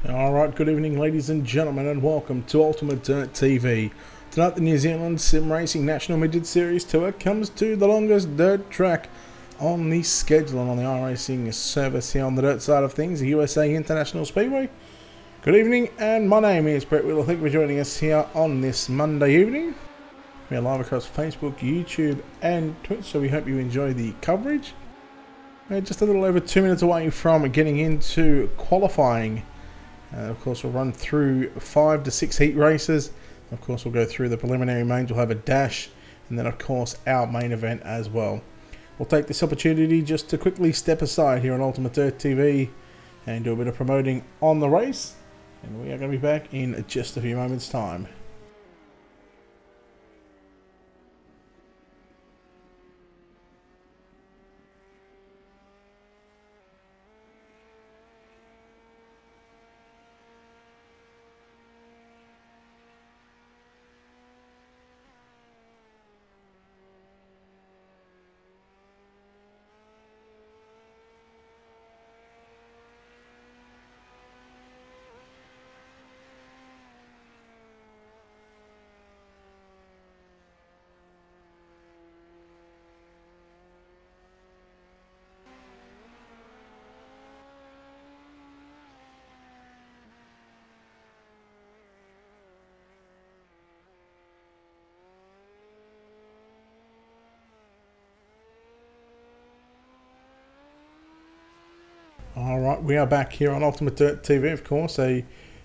Alright, good evening ladies and gentlemen, and welcome to Ultimate Dirt TV. Tonight the New Zealand Sim Racing National Midget Series Tour comes to the longest dirt track on the schedule and on the iRacing service here on the dirt side of things, the USA International Speedway. Good evening, and my name is Brett Wheeler. Thank you for joining us here on this Monday evening. We are live across Facebook, YouTube and Twitch, so we hope you enjoy the coverage. We're just a little over 2 minutes away from getting into qualifying. Of course, we'll run through 5 to 6 heat races. Of course, we'll go through the preliminary mains. We'll have a dash, and then of course our main event as well. We'll take this opportunity just to quickly step aside here on Ultimate Dirt TV and do a bit of promoting on the race, and we are going to be back in just a few moments' time. Alright, we are back here on Ultimate Dirt TV, of course. A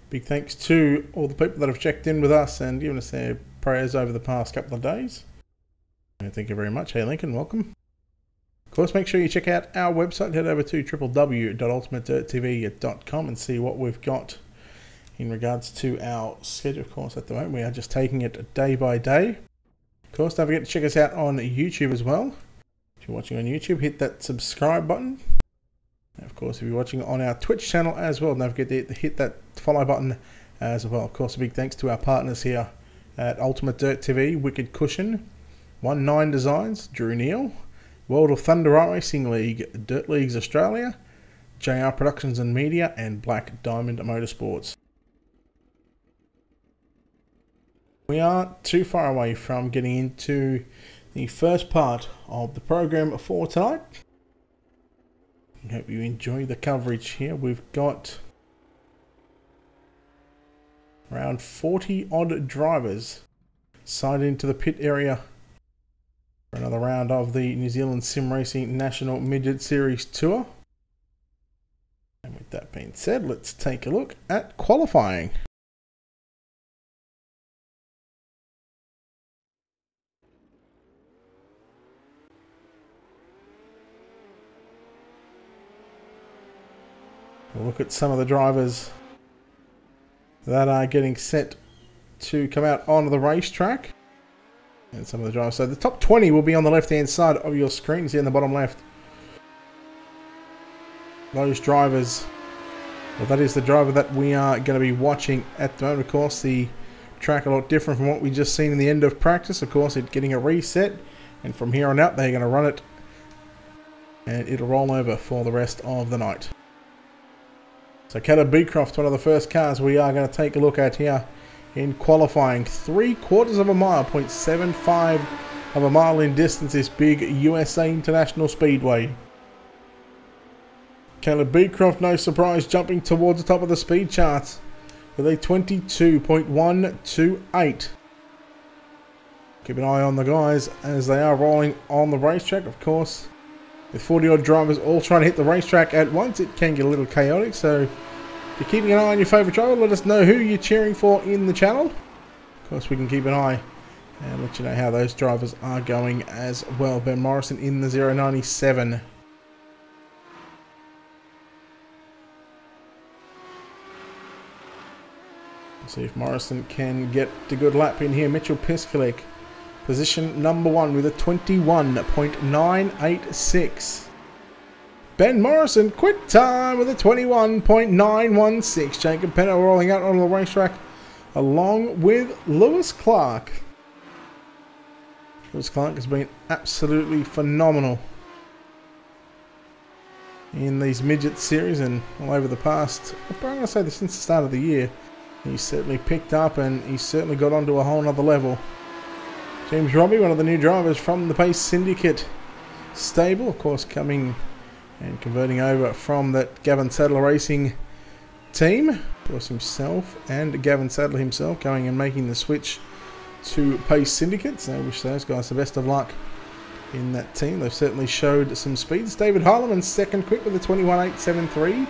big thanks to all the people that have checked in with us and given us their prayers over the past couple of days. And thank you very much. Hey Lincoln, welcome. Of course, make sure you check out our website. Head over to www.ultimatedirttv.com and see what we've got in regards to our schedule. Of course, at the moment we are just taking it day by day. Of course, don't forget to check us out on YouTube as well. If you're watching on YouTube, hit that subscribe button. Of course, if you're watching on our Twitch channel as well, don't forget to hit that follow button as well. Of course, a big thanks to our partners here at Ultimate Dirt TV, Wicked Cushion, 19 Designs, Drew Neal, World of Thunder Racing League, Dirt Leagues Australia, JR Productions and Media, and Black Diamond Motorsports. We aren't too far away from getting into the first part of the program for tonight. I hope you enjoy the coverage here. We've got around 40 odd drivers signed into the pit area for another round of the New Zealand Sim Racing National Midget Series Tour. And with that being said, let's take a look at qualifying. We'll look at some of the drivers that are getting set to come out onto the racetrack. And some of the drivers. So the top 20 will be on the left-hand side of your screen. See in the bottom left. Those drivers. Well, that is the driver that we are going to be watching at the moment. Of course, the track a lot different from what we just seen in the end of practice. Of course, it's getting a reset. And from here on out, they're going to run it. And it'll roll over for the rest of the night. So Caleb Beecroft, one of the first cars we are going to take a look at here in qualifying. 3/4 of a mile, 0.75 of a mile in distance, this big USA International Speedway. Caleb Beecroft, no surprise, jumping towards the top of the speed charts with a 22.128. Keep an eye on the guys as they are rolling on the racetrack, of course. With 40 odd drivers all trying to hit the racetrack at once, it can get a little chaotic. So if you're keeping an eye on your favourite driver, let us know who you're cheering for in the channel. Of course, we can keep an eye and let you know how those drivers are going as well. Ben Morrison in the 097. Let's see if Morrison can get a good lap in here. Mitchell Piskalik, position number 1 with a 21.986. Ben Morrison, quick time with a 21.916. Jacob Penner rolling out on the racetrack along with Lewis Clark. Lewis Clark has been absolutely phenomenal in these midget series and all over the past, I'm going to say this since the start of the year. He's certainly picked up and he's certainly got onto a whole nother level. James Robbie, one of the new drivers from the Pace Syndicate stable, of course coming and converting over from that Gavin Sadler Racing team. Of course himself and Gavin Sadler himself going and making the switch to Pace Syndicate. So I wish those guys the best of luck in that team. They've certainly showed some speeds. David Harleman second quick with a 21.873.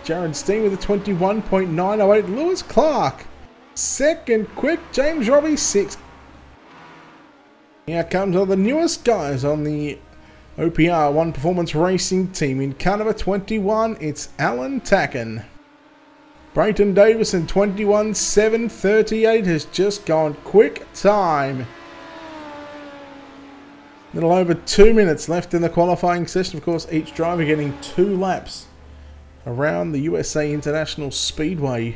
Jared Steen with a 21.908. Lewis Clark second quick. James Robbie sixth. Here comes all the newest guys on the OPR One Performance Racing team. In car number 21, it's Alan Tacken. Brayton Davison 21.738 has just gone quick time. Little over 2 minutes left in the qualifying session. Of course, each driver getting 2 laps around the USA International Speedway.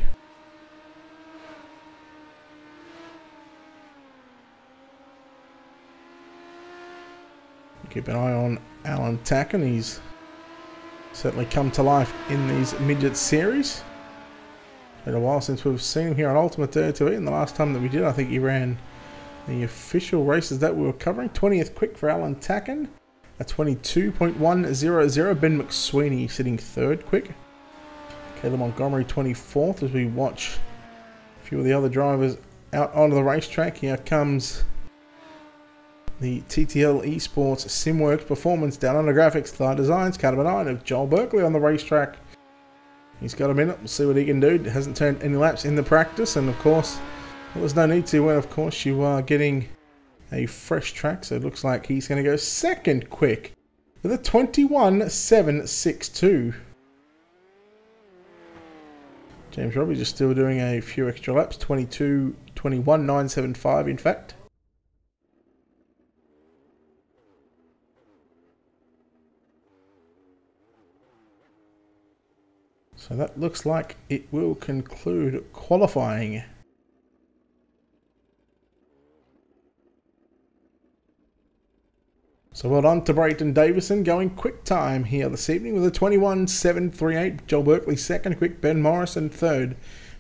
Keep an eye on Alan Tacken. He's certainly come to life in these midget series. Been a while since we've seen him here on Ultimate TV, and the last time that we did, I think he ran the official races that we were covering. 20th quick for Alan Tacken. A 22.100. Ben McSweeney sitting 3rd quick. Caleb Montgomery 24th as we watch a few of the other drivers out onto the racetrack. Here comes the TTL Esports Simworks Performance Down Under Graphics Car Designs. Car number 9 of Joel Berkeley on the racetrack. He's got a minute. We'll see what he can do. Hasn't turned any laps in the practice, and of course, well, there's no need to when, of course, you are getting a fresh track. So it looks like he's going to go 2nd quick with a 21.762. James Robbie just still doing a few extra laps. 21.975 in fact. So that looks like it will conclude qualifying. So well done to Brayton Davison, going quick time here this evening with a 21.738. Joel Berkeley 2nd quick, Ben Morrison 3rd.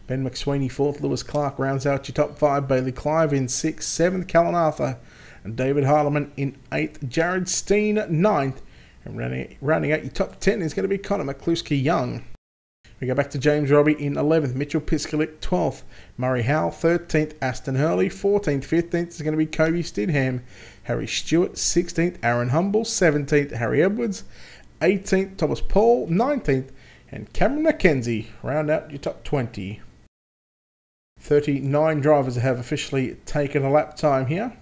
Ben McSweeney 4th, Lewis Clark rounds out your top 5. Bailey Clive in 6th, 7th Callan Arthur, and David Harleman in 8th. Jared Steen 9th, and rounding out your top 10 is going to be Connor McCluskey Young. We go back to James Robbie in 11th, Mitchell Piskalik 12th, Murray Howell 13th, Aston Hurley 14th, 15th is going to be Kobe Stidham, Harry Stewart 16th, Aaron Humble 17th, Harry Edwards 18th, Thomas Paul 19th, and Cameron McKenzie round out your top 20. 39 drivers have officially taken a lap time here.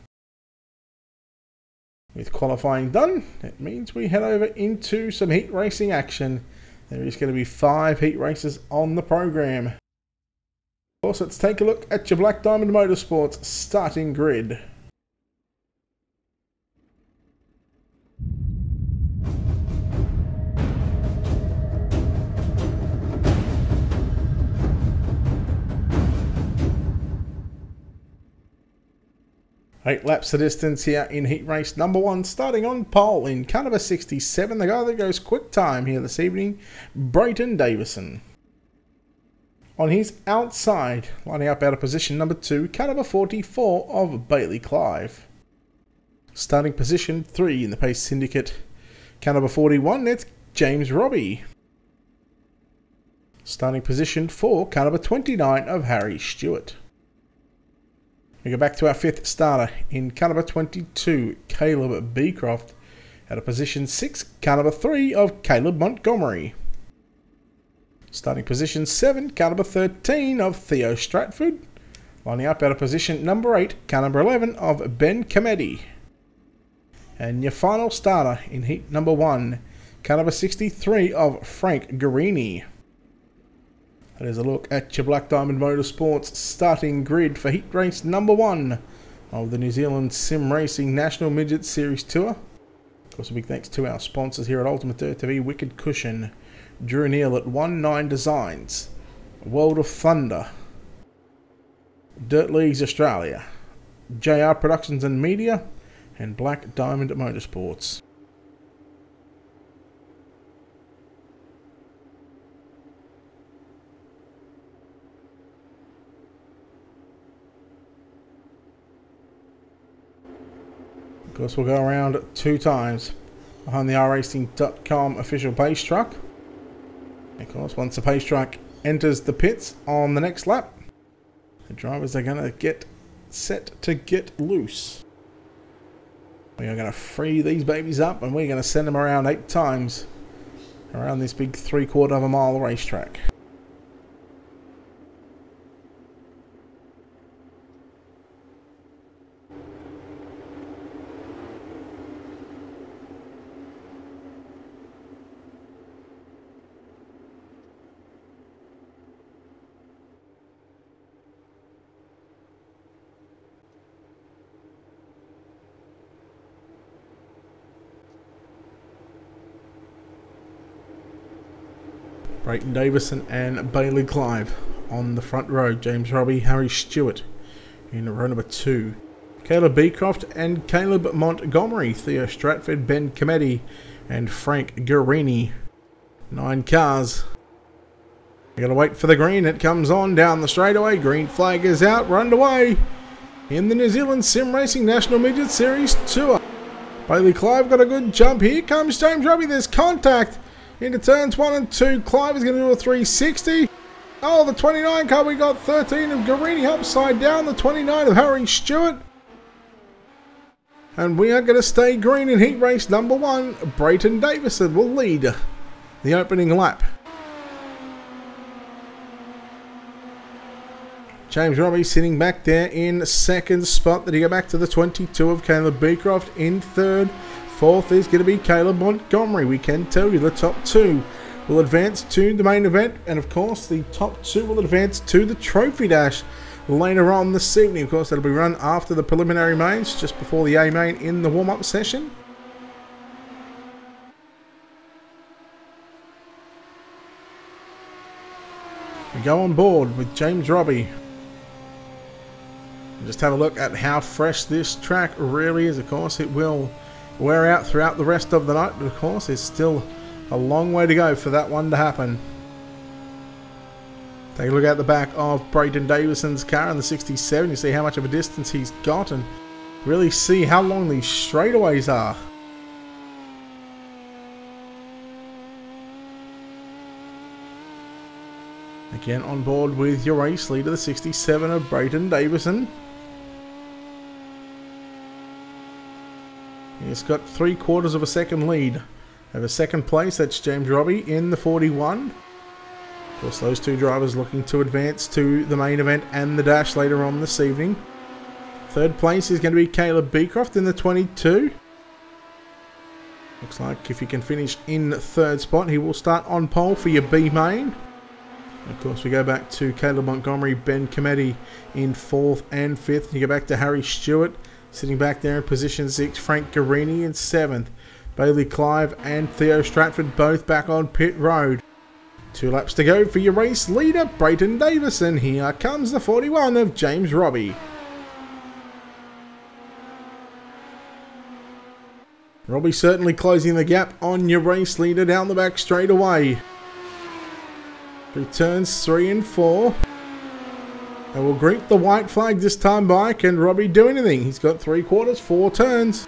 With qualifying done, that means we head over into some heat racing action. There is going to be 5 heat races on the program. Of course, let's take a look at your Black Diamond Motorsports starting grid. Eight laps of distance here in heat race number 1, starting on pole in car number 67. The guy that goes quick time here this evening, Brayton Davison. On his outside, lining up out of position number 2, car number 44 of Bailey Clive. Starting position 3 in the Pace Syndicate, car number 41, that's James Robbie. Starting position 4, car number 29 of Harry Stewart. We go back to our 5th starter in car number 22, Caleb Beecroft. Out of position 6, car number 3 of Caleb Montgomery. Starting position 7, car number 13 of Theo Stratford. Lining up out of position number 8, car number 11 of Ben Comedy. And your final starter in heat number 1, car number 63 of Frank Guarini. That is a look at your Black Diamond Motorsports starting grid for heat race number 1 of the New Zealand Sim Racing National Midget Series Tour. Of course, a big thanks to our sponsors here at Ultimate TV, Wicked Cushion, Drew Neal at 19 Designs, World of Thunder, Dirt Leagues Australia, JR Productions and Media, and Black Diamond Motorsports. Of course, we'll go around 2 times behind the rracing.com official pace truck. Of course, once the pace truck enters the pits on the next lap, the drivers are going to get set to get loose. We are going to free these babies up and we're going to send them around 8 times around this big 3/4 of a mile racetrack. Brayton Davison and Bailey Clive on the front row. James Robbie, Harry Stewart in row number 2. Caleb Beecroft and Caleb Montgomery. Theo Stratford, Ben Cometti and Frank Guarini. 9 cars. You gotta wait for the green. It comes on down the straightaway. Green flag is out. We're underway in the New Zealand Sim Racing National Midget Series Tour. Bailey Clive got a good jump. Here comes James Robbie. There's contact into turns 1 and 2. Clive is going to do a 360. Oh, the 29 car, we got 13 of Guarini upside down. The 29 of Harry Stewart. And we are going to stay green in heat race number 1. Brayton Davison will lead the opening lap. James Robbie sitting back there in 2nd spot. Then you go back to the 22 of Caleb Beecroft in 3rd. 4th is going to be Caleb Montgomery. We can tell you the top 2 will advance to the main event. And of course, the top 2 will advance to the Trophy Dash later on this evening. Of course, that'll be run after the preliminary mains, just before the A main in the warm-up session. We go on board with James Robbie. Just have a look at how fresh this track really is. Of course, it will wear out throughout the rest of the night, but of course there's still a long way to go for that one to happen. Take a look at the back of Brayton Davison's car in the 67. You see how much of a distance he's got and really see how long these straightaways are. Again on board with your race leader, the 67 of Brayton Davison. He's got 3/4 of a second lead over 2nd place. That's James Robbie in the 41. Of course, those 2 drivers looking to advance to the main event and the dash later on this evening. 3rd place is going to be Caleb Beecroft in the 22. Looks like if he can finish in 3rd spot, he will start on pole for your B main. Of course, we go back to Caleb Montgomery, Ben Cometti in 4th and 5th. You go back to Harry Stewart. Sitting back there in position 6, Frank Guarini in 7th. Bailey Clive and Theo Stratford both back on pit road. 2 laps to go for your race leader, Brayton Davison. Here comes the 41 of James Robbie. Robbie certainly closing the gap on your race leader down the back straight away. Through turns 3 and 4. And we'll greet the white flag this time by. Can Robbie do anything? He's got 3/4, 4 turns.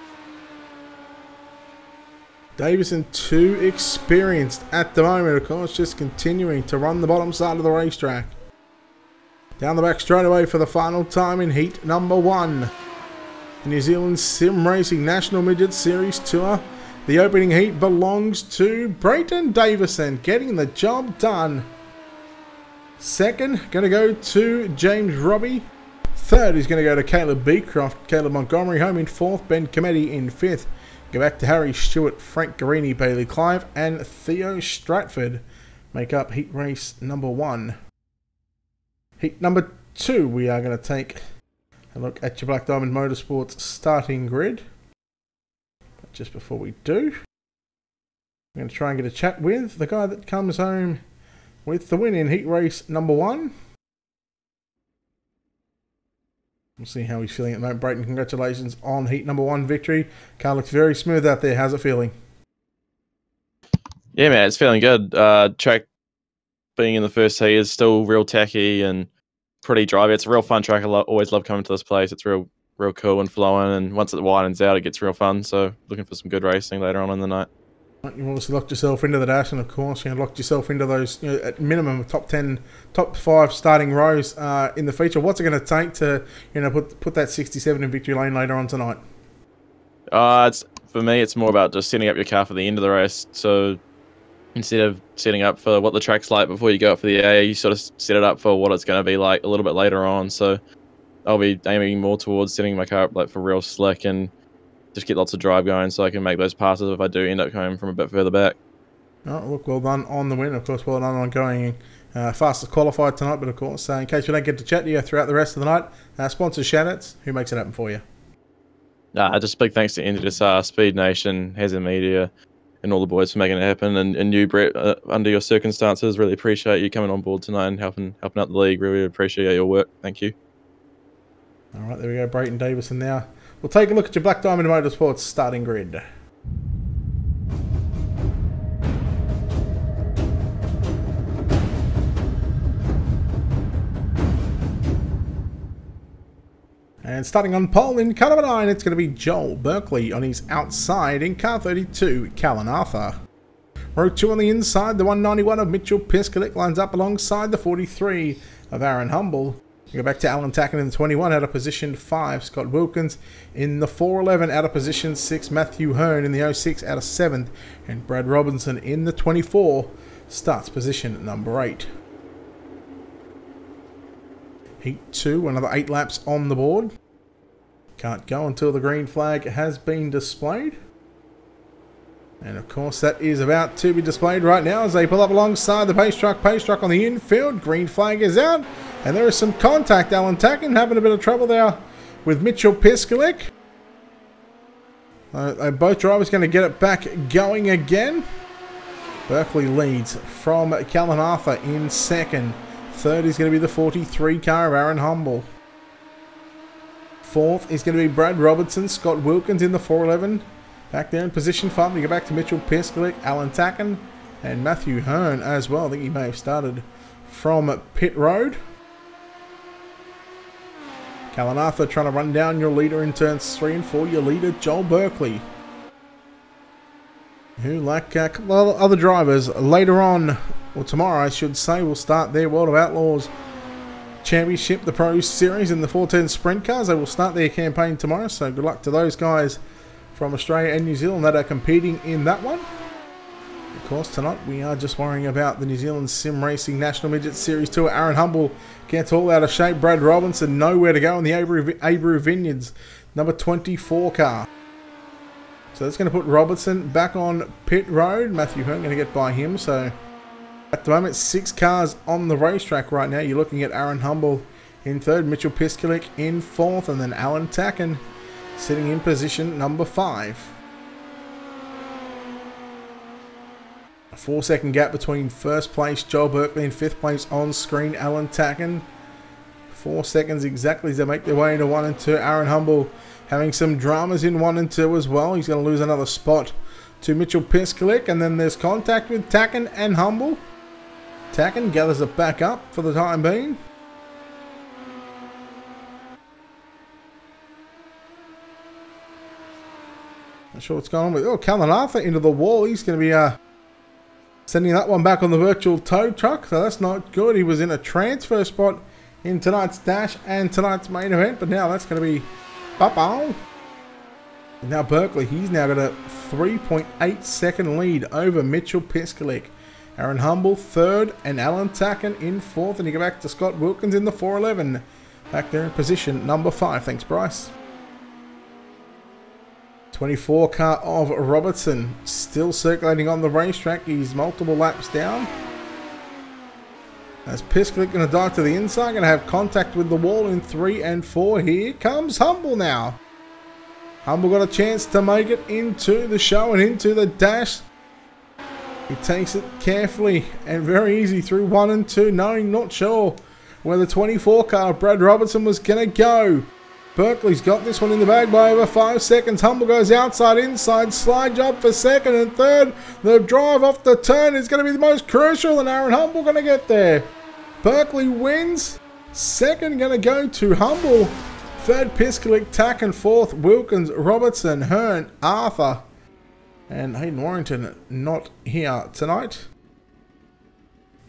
Davison too experienced at the moment. Of course, just continuing to run the bottom side of the racetrack. Down the back straight away for the final time in heat number 1. The New Zealand Sim Racing National Midget Series Tour. The opening heat belongs to Brayton Davison, getting the job done. 2nd, going to go to James Robbie. 3rd is going to go to Caleb Beecroft. Caleb Montgomery home in 4th. Ben Cometti in 5th. Go back to Harry Stewart, Frank Guarini, Bailey Clive, and Theo Stratford make up heat race number 1. Heat number 2, we are going to take a look at your Black Diamond Motorsports starting grid. But just before we do, I'm going to try and get a chat with the guy that comes home with the win in heat race number 1. We'll see how he's feeling at the moment. Brayton, congratulations on heat number 1 victory. Car looks very smooth out there. How's it feeling? Yeah, man, it's feeling good. Track being in the first heat is still real tacky and pretty drivey. It's a real fun track. I always love coming to this place. It's real real cool and flowing. And once it widens out, it gets real fun. So looking for some good racing later on in the night. You obviously locked yourself into the dash, and of course you locked yourself into those, at minimum top 10, top 5 starting rows in the feature. What's it going to take to, put that 67 in victory lane later on tonight? For me, it's more about just setting up your car for the end of the race. So instead of setting up for what the track's like before you go up for the A, you sort of set it up for what it's going to be like a little bit later on. So I'll be aiming more towards setting my car up like for real slick and just get lots of drive going so I can make those passes if I do end up coming from a bit further back. Oh, look, well done on the win. Of course, well done on going fastest qualified tonight. But of course, in case we don't get to chat to you throughout the rest of the night, sponsor shout-outs. Who makes it happen for you? Just big thanks to Indus, Speed Nation, Hazard Media, and all the boys for making it happen. And you, Brett, under your circumstances, really appreciate you coming on board tonight and helping out the league. Really appreciate your work. Thank you. All right, there we go, Brayton Davison now. We'll take a look at your Black Diamond Motorsports starting grid. And starting on pole in car number 9, it's going to be Joel Berkeley on his outside in car 32, Callan Arthur. Row 2 on the inside, the 191 of Mitchell Piskalik lines up alongside the 43 of Aaron Humble. We go back to Alan Tacken in the 21, out of position 5, Scott Wilkins in the 411, out of position 6, Matthew Hearn in the 06, out of 7th, and Brad Robinson in the 24, starts position number 8. Heat 2, another 8 laps on the board. Can't go until the green flag has been displayed. And of course that is about to be displayed right now as they pull up alongside the pace truck on the infield. Green flag is out. And there is some contact. Alan Tacken having a bit of trouble there with Mitchell Piskalik. Both drivers going to get it back going again. Berkeley leads from Callan Arthur in second. Third is going to be the 43 car of Aaron Humble. Fourth is going to be Brad Robertson. Scott Wilkins in the 411. Back there in position 5, we go back to Mitchell Piskalik, Alan Tacken, and Matthew Hearn as well. I think he may have started from pit road. Callan Arthur trying to run down your leader in turns 3 and 4. Your leader, Joel Berkeley, who, like a couple of other drivers, later on, or tomorrow I should say, will start their World of Outlaws Championship, the Pro Series in the 410 Sprint Cars. They will start their campaign tomorrow, so good luck to those guys from Australia and New Zealand that are competing in that one. Of course, tonight we are just worrying about the New Zealand Sim Racing National Midget Series 2. Aaron Humble gets all out of shape. Brad Robinson nowhere to go in the Abreu Vineyards number 24 car. So that's going to put Robertson back on pit road. Matthew Hearn going to get by him. So at the moment, 6 cars on the racetrack right now. You're looking at Aaron Humble in third, Mitchell Piskalik in fourth, and then Alan Tacken sitting in position number 5. A 4-second gap between first place Joel Berkeley and 5th place on screen Alan Tacken. 4 seconds exactly as they make their way into 1 and 2. Aaron Humble having some dramas in 1 and 2 as well. He's going to lose another spot to Mitchell Piskalik, and then there's contact with Tacken and Humble. Tacken gathers it back up for the time being. Not sure what's going on with... Oh, Callan Arthur into the wall. He's going to be sending that one back on the virtual tow truck. So that's not good. He was in a transfer spot in tonight's dash and tonight's main event. But now that's going to be... Bye-bye. Now Berkeley, he's now got a 3.8 second lead over Mitchell Piskalik. Aaron Humble third and Alan Tacken in fourth. And you go back to Scott Wilkins in the 411. Back there in position number 5. Thanks, Bryce. 24 car of Robertson still circulating on the racetrack. He's multiple laps down. As Piskalik going to dive to the inside, going to have contact with the wall in 3 and 4. Here comes Humble now. Humble got a chance to make it into the show and into the dash. He takes it carefully and very easy through 1 and 2, knowing not sure where the 24 car of Brad Robertson was going to go. Berkeley's got this one in the bag by over 5 seconds. Humble goes outside, inside, slide job for second and third. The drive off the turn is going to be the most crucial, and Aaron Humble going to get there. Berkeley wins. Second going to go to Humble. Third, Piskalik, Tack, and fourth, Wilkins, Robertson, Hearn, Arthur, and Hayden Warrington not here tonight.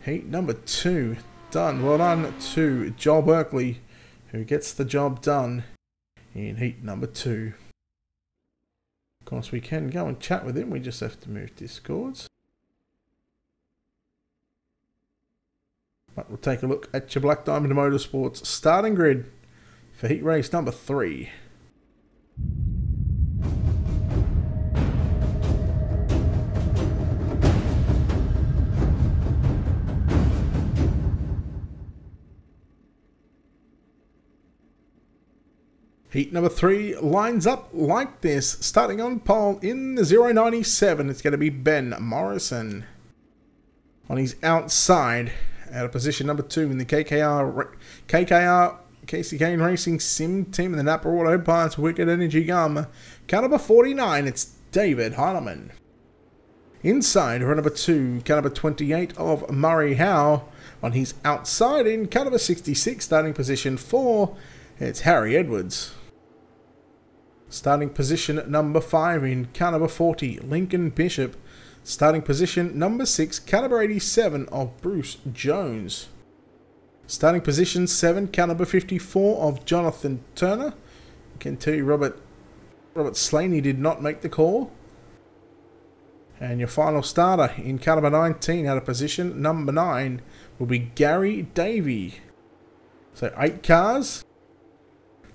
Heat number 2 done. Well done to Joel Berkeley, who gets the job done in heat number 2. Of course, we can go and chat with him. We just have to move Discords. But we'll take a look at your Black Diamond Motorsports starting grid for heat race number 3. Heat number 3 lines up like this. Starting on pole in the 097, it's going to be Ben Morrison. On his outside, out of position number 2 in the KKR Casey Kane Racing Sim Team in the Napa Auto Parts Wicked Energy Gum. Car number 49, it's David Heinemann. Inside, row number 2, car number 28 of Murray Howe. On his outside, in car number 66, starting position 4, it's Harry Edwards. Starting position number 5 in car number 40, Lincoln Bishop. Starting position number 6, car number 87 of Bruce Jones. Starting position 7, car number 54 of Jonathan Turner. I can tell you Robert Slaney did not make the call. And your final starter in car number 19 out of position number 9 will be Gary Davey. So 8 cars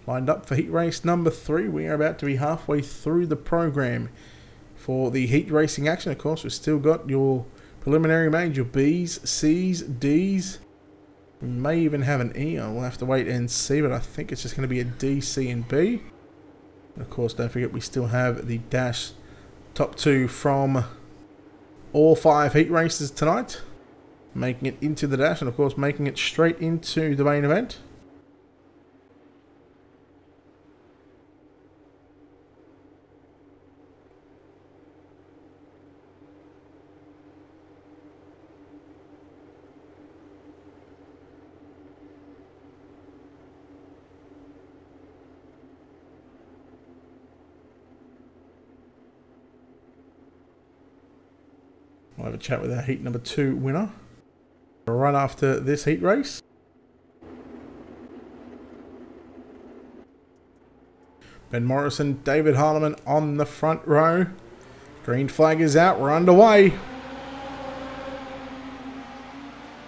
lined up for heat race number 3. We are about to be halfway through the program for the heat racing action. Of course, we've still got your preliminary mains, your B's, C's, D's. We may even have an E. We'll have to wait and see, but I think it's just going to be a D, C, and B. And of course, don't forget we still have the dash top 2 from all 5 heat races tonight, making it into the dash, and of course making it straight into the main event. We'll have a chat with our heat number 2 winner right after this heat race. Ben Morrison, David Heinemann on the front row. Green flag is out. We're underway.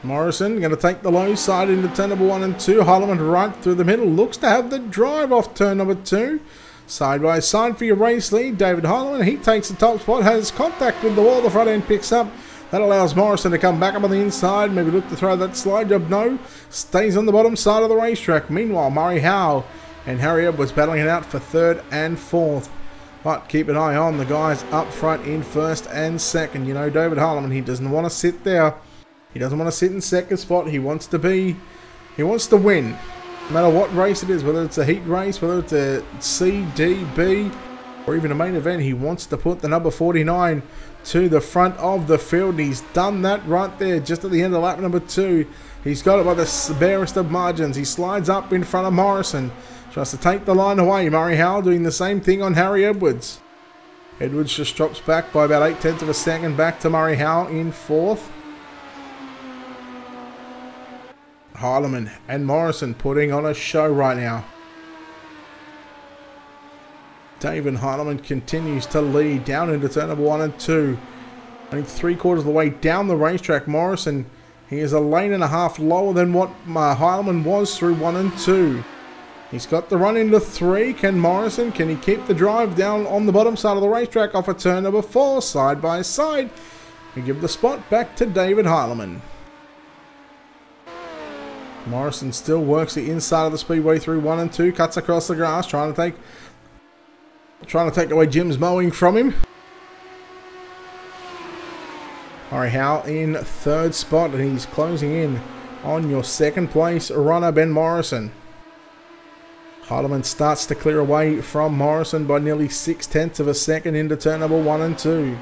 Morrison going to take the low side into turn number 1 and 2. Heinemann right through the middle. Looks to have the drive off turn number 2. Side by side for your race lead, David Heinemann. He takes the top spot, has contact with the wall, the front end picks up. That allows Morrison to come back up on the inside, maybe look to throw that slide job. No, stays on the bottom side of the racetrack. Meanwhile, Murray Howe and Harry Edwards battling it out for 3rd and 4th. But keep an eye on the guys up front in 1st and 2nd. You know, David Heinemann, he doesn't want to sit there. He doesn't want to sit in 2nd spot. He wants to win. No matter what race it is, whether it's a heat race, whether it's a C, D, B, or even a main event, he wants to put the number 49 to the front of the field. He's done that right there, just at the end of lap number 2. He's got it by the barest of margins. He slides up in front of Morrison. Tries to take the line away. Murray Howe doing the same thing on Harry Edwards. Edwards just drops back by about 0.8 of a second back to Murray Howe in 4th. Heinemann and Morrison putting on a show right now. David Heinemann continues to lead down into turn number 1 and 2. I think 3/4 of the way down the racetrack. Morrison, he is a lane and a half lower than what Heinemann was through 1 and 2. He's got the run into 3. Can he keep the drive down on the bottom side of the racetrack off a turn number 4, side by side? We give the spot back to David Heinemann. Morrison still works the inside of the speedway through 1 and 2, cuts across the grass, trying to take away Jim's mowing from him. Murray Howe in 3rd spot, and he's closing in on your 2nd place runner, Ben Morrison. Heinemann starts to clear away from Morrison by nearly 0.6 of a second into turn number 1 and 2.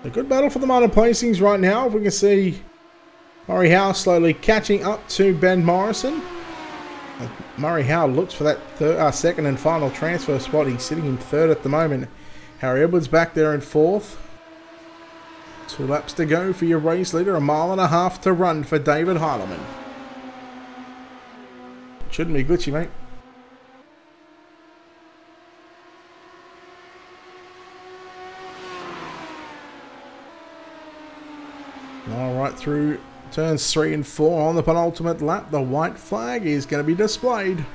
A good battle for the minor placings right now. If we can see Murray Howe slowly catching up to Ben Morrison. Murray Howard looks for that second and final transfer spot. He's sitting in third at the moment. Harry Edwards back there in fourth. 2 laps to go for your race leader. 1.5 miles to run for David Heilemann. Shouldn't be glitchy, mate. All right, through turns 3 and 4 on the penultimate lap, the white flag is going to be displayed.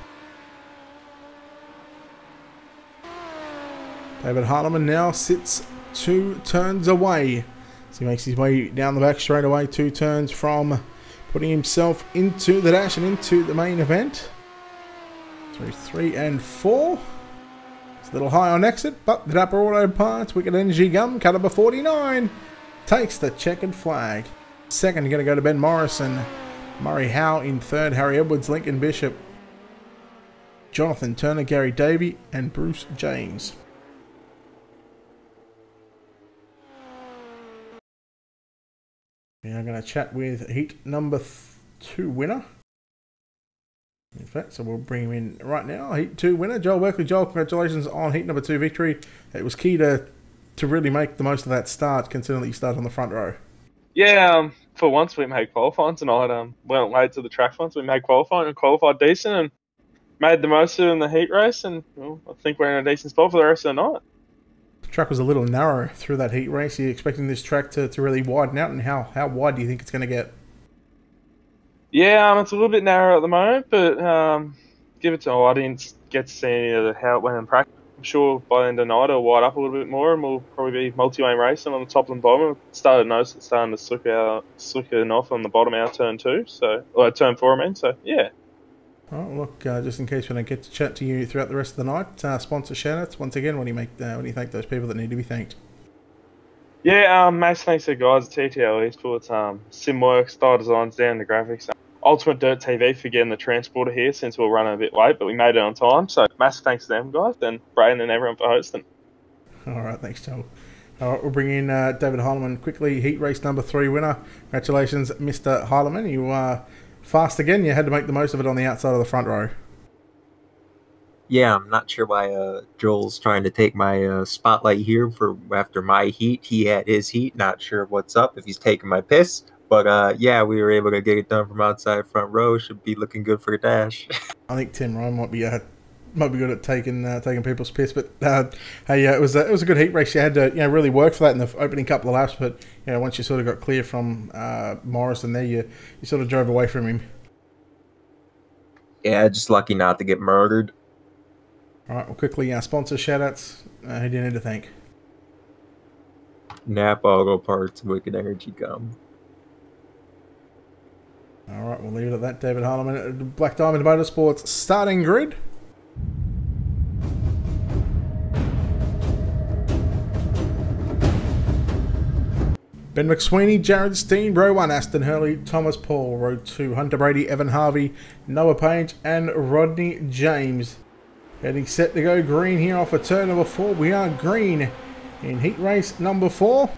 David Heilemann now sits 2 turns away. So he makes his way down the back straight away, 2 turns from putting himself into the dash and into the main event. Through 3 and 4. It's a little high on exit, but the Dapper Auto Parts, Wicked Energy Gum, cut number 49, takes the checkered flag. Second, going to go to Ben Morrison. Murray Howe in third. Harry Edwards, Lincoln Bishop, Jonathan Turner, Gary Davey, and Bruce James. We are going to chat with heat number 2 winner. In fact, so we'll bring him in right now. Heat 2 winner, Joel Berkeley. Joel, congratulations on heat number 2 victory. It was key to really make the most of that start, considering that you started on the front row. Yeah, for once we made qualifying tonight. Went late to the track once. We made qualifying and qualified decent and made the most of it in the heat race. And well, I think we're in a decent spot for the rest of the night. The track was a little narrow through that heat race. Are you expecting this track to really widen out? And how wide do you think it's going to get? Yeah, it's a little bit narrow at the moment, but give it to I didn't get to see how it went in practice. I'm sure by the end of the night it'll wide up a little bit more and we'll probably be multi-lane racing on the top and bottom. Started to notice it's starting to slicken off on the bottom out turn 2, turn 4 I mean, so yeah. Well, look, just in case we don't get to chat to you throughout the rest of the night, sponsor shout-outs. Once again, when do you thank those people that need to be thanked? Yeah, massive thanks to the guys at TTL Esports, Simworks, Style Designs down the graphics, Ultimate Dirt TV for getting the transporter here since we were running a bit late, but we made it on time. So massive thanks to them guys and Braden and everyone for hosting. All right, thanks, Joel. All right, we'll bring in David Heilemann quickly. Heat race number 3 winner. Congratulations, Mr. Heilemann. You are fast again. You had to make the most of it on the outside of the front row. Yeah, I'm not sure why Joel's trying to take my spotlight here for after my heat. He had his heat. Not sure what's up, if he's taking my piss. But yeah, we were able to get it done from outside front row. Should be looking good for the dash. I think Tim Ryan might be good at taking people's piss. But hey, it was a good heat race. You had to really work for that in the opening couple of laps. But once you sort of got clear from Morrison there, you sort of drove away from him. Yeah, just lucky not to get murdered. All right, well, quickly, sponsor shout-outs. Who do you need to thank? Napa Auto Parts, Wicked Energy Gum. All right, we'll leave it at that. David Heilemann, Black Diamond Motorsports starting grid. Ben McSweeney, Jared Steen, row 1, Aston Hurley, Thomas Paul, row 2, Hunter Brady, Evan Harvey, Noah Page, and Rodney James. Getting set to go green here off of turn number 4. We are green in heat race number 4.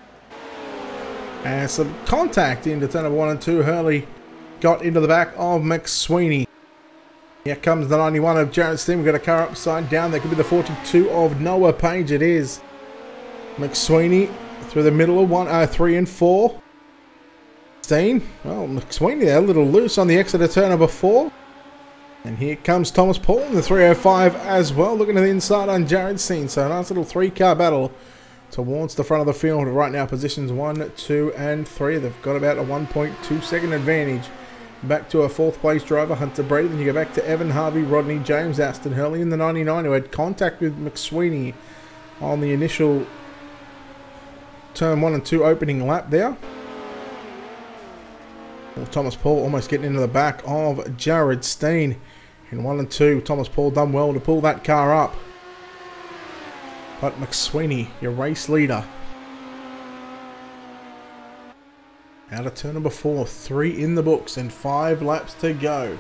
And some contact into turn number 1 and 2. Hurley got into the back of McSweeney. Here comes the 91 of Jared Steen. We've got a car upside down. That could be the 42 of Noah Page. It is. McSweeney through the middle of 3 and 4. Steen. Well, McSweeney there, a little loose on the exit of turn number 4. And here comes Thomas Paul in the 305 as well. Looking to the inside on Jared Steen. So a nice little 3-car battle towards the front of the field. Right now, positions 1, 2, and 3. They've got about a 1.2 second advantage. Back to a 4th place driver, Hunter Brady. Then you go back to Evan Harvey, Rodney James, Aston Hurley in the 99, who had contact with McSweeney on the initial turn 1 and 2 opening lap there. Well, Thomas Paul almost getting into the back of Jared Steen. In 1 and 2, Thomas Paul done well to pull that car up. But McSweeney, your race leader. Out of turn number 4, 3 in the books and 5 laps to go.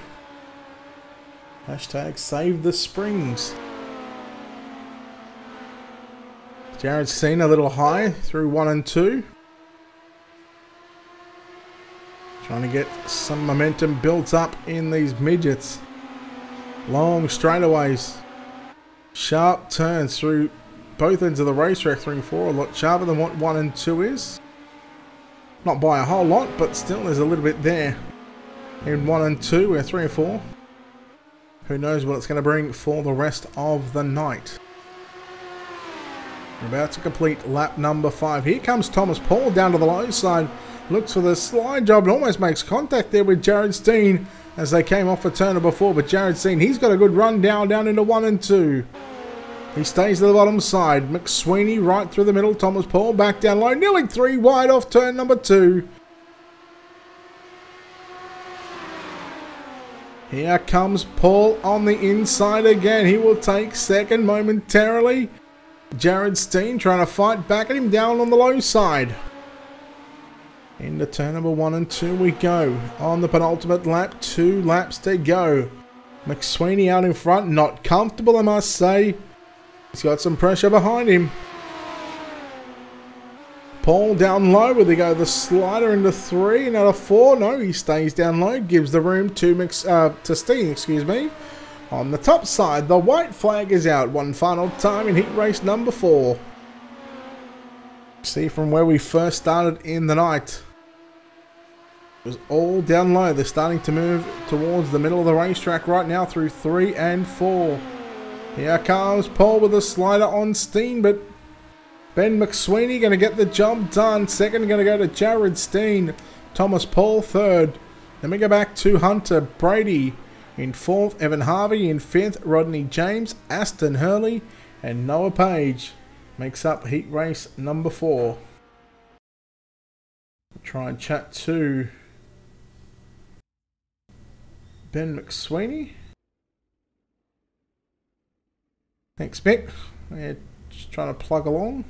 Hashtag save the springs. Jared Steen a little high through 1 and 2. Trying to get some momentum built up in these midgets. Long straightaways. Sharp turns through both ends of the racetrack, 3 and 4. A lot sharper than what 1 and 2 is. Not by a whole lot, but still there's a little bit there. In 1 and 2, we're 3 and 4. Who knows what it's going to bring for the rest of the night. We're about to complete lap number 5. Here comes Thomas Paul down to the low side. Looks for the slide job and almost makes contact there with Jared Steen as they came off a turner before. But Jared Steen, he's got a good run down into 1 and 2. He stays to the bottom side. McSweeney right through the middle. Thomas Paul back down low. Nearly 3 wide off turn number 2. Here comes Paul on the inside again. He will take second momentarily. Jared Steen trying to fight back at him down on the low side. Into turn number 1 and 2 we go. On the penultimate lap, 2 laps to go. McSweeney out in front. Not comfortable, I must say. He's got some pressure behind him. Paul down low. Will they go the slider into 3 and out of 4? No, he stays down low. Gives the room to Steen, excuse me. On the top side, the white flag is out. One final time in heat race number 4. See from where we first started in the night. It was all down low. They're starting to move towards the middle of the racetrack right now through 3 and 4. Here comes Paul with a slider on Steen, but Ben McSweeney going to get the job done. Second going to go to Jared Steen. Thomas Paul third. Then we go back to Hunter Brady. In 4th, Evan Harvey. In 5th, Rodney James, Aston Hurley, and Noah Page. Makes up heat race number 4. We'll try and chat to Ben McSweeney. Thanks, Mick. Yeah, just trying to plug along.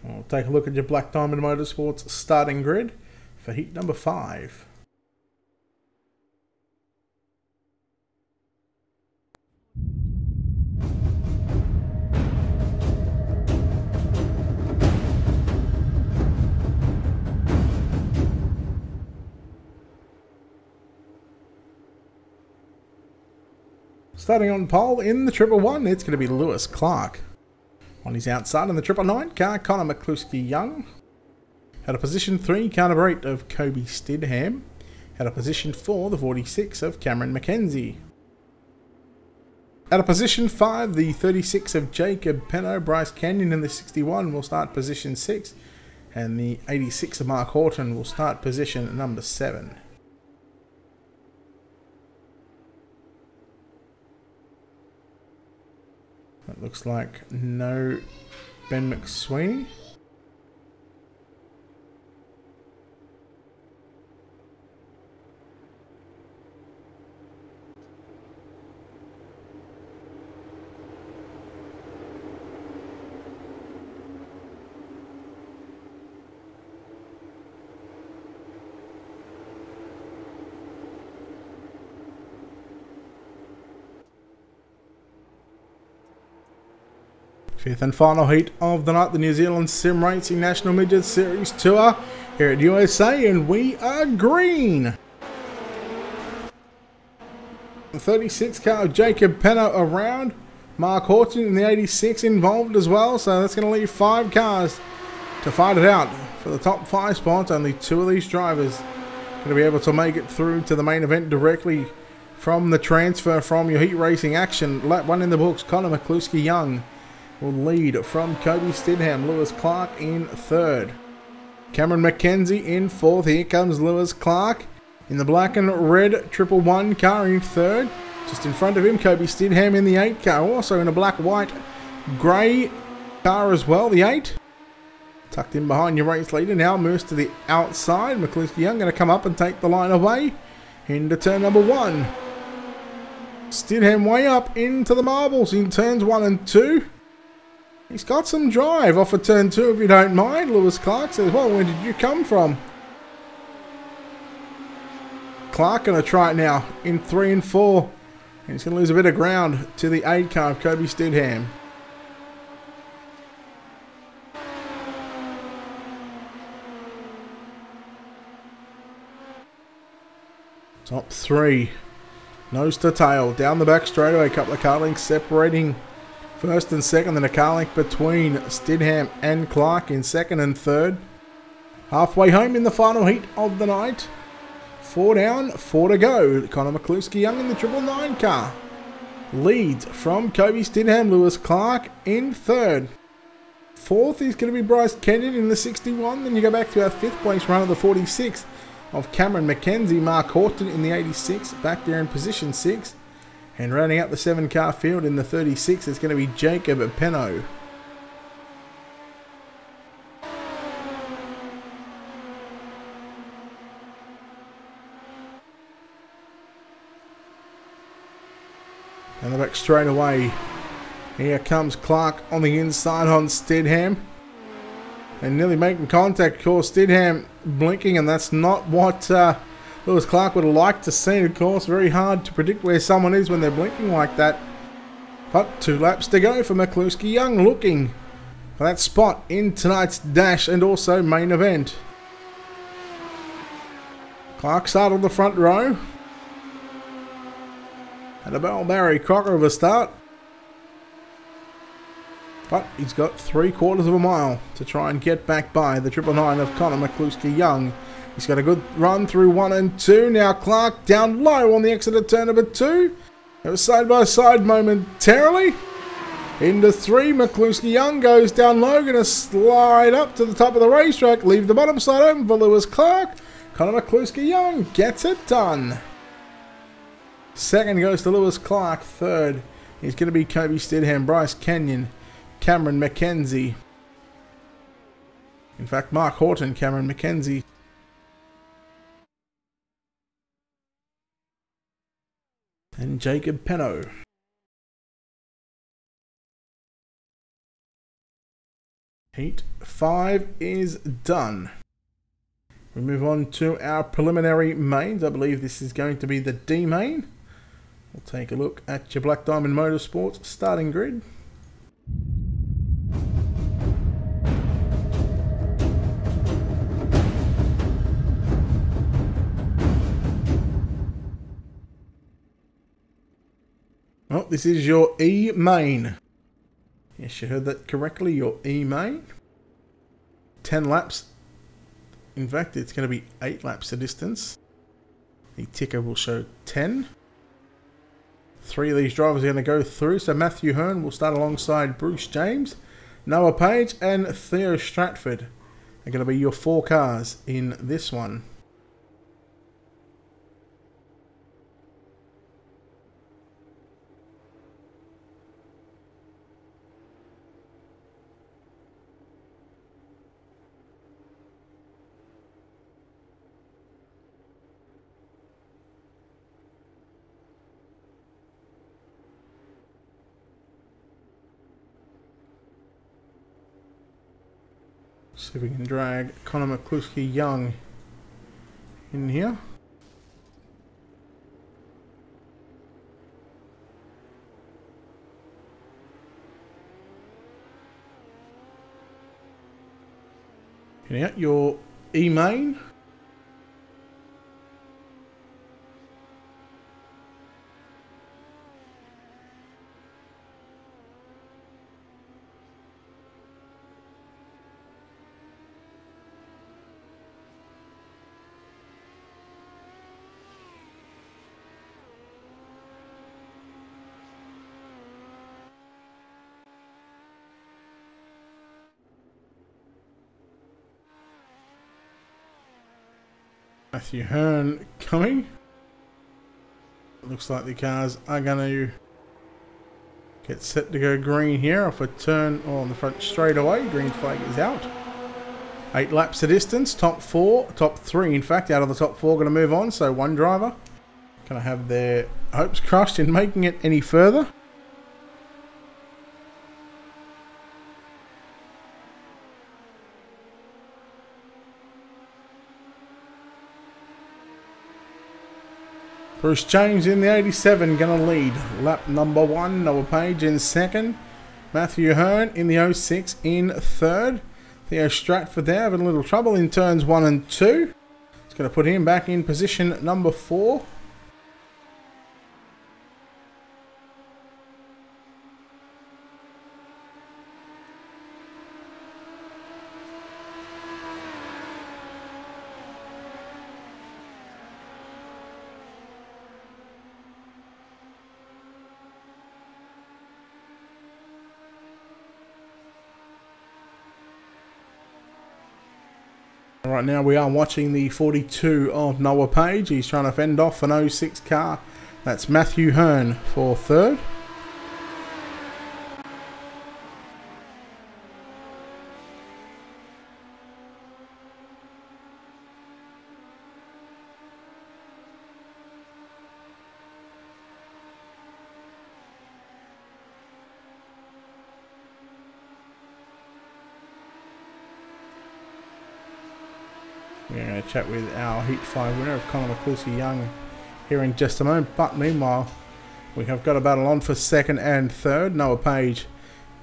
We'll take a look at your Black Diamond Motorsports starting grid for heat number 5. Starting on pole in the 111, it's going to be Lewis Clark. On his outside in the 999 car, Connor McCluskey-Young. At a position 3, car number 8 of Kobe Stidham. At a position 4, the 46 of Cameron McKenzie. At a position 5, the 36 of Jacob Penno. Bryce Kenyon in the 61 will start position 6. And the 86 of Mark Horton will start position number 7. That looks like no Ben McSweeney. Fifth and final heat of the night, the New Zealand Sim Racing National Midget Series Tour here at USA, and we are green. The 36 car of Jacob Penno around. Mark Horton in the 86 involved as well, so that's going to leave 5 cars to fight it out for the top 5 spots. Only 2 of these drivers going to be able to make it through to the main event directly from the transfer from your heat racing action. Lap 1 in the books, Connor McCluskey-Young will lead from Kobe Stidham. Lewis Clark in 3rd. Cameron McKenzie in 4th. Here comes Lewis Clark in the black and red 111 car in 3rd. Just in front of him, Kobe Stidham in the 8 car. Also in a black, white, grey car as well, the 8. Tucked in behind your race leader now, moves to the outside. McCluskey Young going to come up and take the line away into turn number 1. Stidham way up into the marbles in turns 1 and 2. He's got some drive off of turn 2 if you don't mind. Lewis Clark says, well, where did you come from? Clark going to try it now in 3 and 4. And he's going to lose a bit of ground to the 8 car of Kobe Stidham. Top 3. Nose to tail. Down the back straightaway. A couple of car links separating first and second. Then a car link between Stidham and Clark in second and third. Halfway home in the final heat of the night. 4 down, 4 to go. Connor McCluskey Young in the 999 car. Leads from Kobe Stidham. Lewis Clark in third. Fourth is going to be Bryce Kenyon in the 61. Then you go back to our 5th place run of the 46 of Cameron McKenzie. Mark Horton in the 86. Back there in position 6. And rounding out the 7 car field in the 36 is going to be Jacob Penno. And the back straight away. Here comes Clark on the inside on Stidham. And nearly making contact. Of course, Stidham blinking, and that's not what Lewis Clark would have liked to see. Of course, very hard to predict where someone is when they're blinking like that. But 2 laps to go for McCluskey Young, looking for that spot in tonight's dash and also main event. Clark started on the front row. And a Bell Barry Crocker of a start. But he's got 3/4 of a mile to try and get back by the 999 of Connor McCluskey Young. He's got a good run through 1 and 2. Now Clark down low on the exit of turn number 2. It was side by side momentarily. Into 3, McCluskey Young goes down low. Going to slide up to the top of the racetrack. Leave the bottom side open for Lewis Clark. Connor McCluskey Young gets it done. Second goes to Lewis Clark. Third is going to be Kobe Stidham, Bryce Kenyon, Cameron McKenzie. In fact, Mark Horton, Cameron McKenzie. And Jacob Penno. Heat 5 is done. We move on to our preliminary mains. I believe this is going to be the D main. We'll take a look at your Black Diamond Motorsports starting grid. Well, this is your E main. Yes, you heard that correctly, your E main. 10 laps. In fact, it's going to be 8 laps a distance. The ticker will show 10. 3 of these drivers are going to go through. So Matthew Hearn will start alongside Bruce James. Noah Page and Theo Stratford are going to be your 4 cars in this one. See if we can drag Connor McCluskey Young in here. Getting out your E main. Matthew Hearn coming. Looks like the cars are going to get set to go green here off a turn on the front straight away. Green flag is out. 8 laps the distance, top 3 in fact, out of the top 4 going to move on, so one driver going to have their hopes crushed in making it any further. Bruce James in the 87 going to lead lap number 1, Noah Page in second, Matthew Hearn in the 06 in third. Theo Stratford there having a little trouble in turns 1 and 2. It's going to put him back in position number 4. Right now we are watching the 42 of Noah Page. He's trying to fend off an 06 car. That's Matthew Hearn for third. We're going to chat with our Heat 5 winner of Conor McCluskey Young here in just a moment. But meanwhile, we have got a battle on for second and third. Noah Page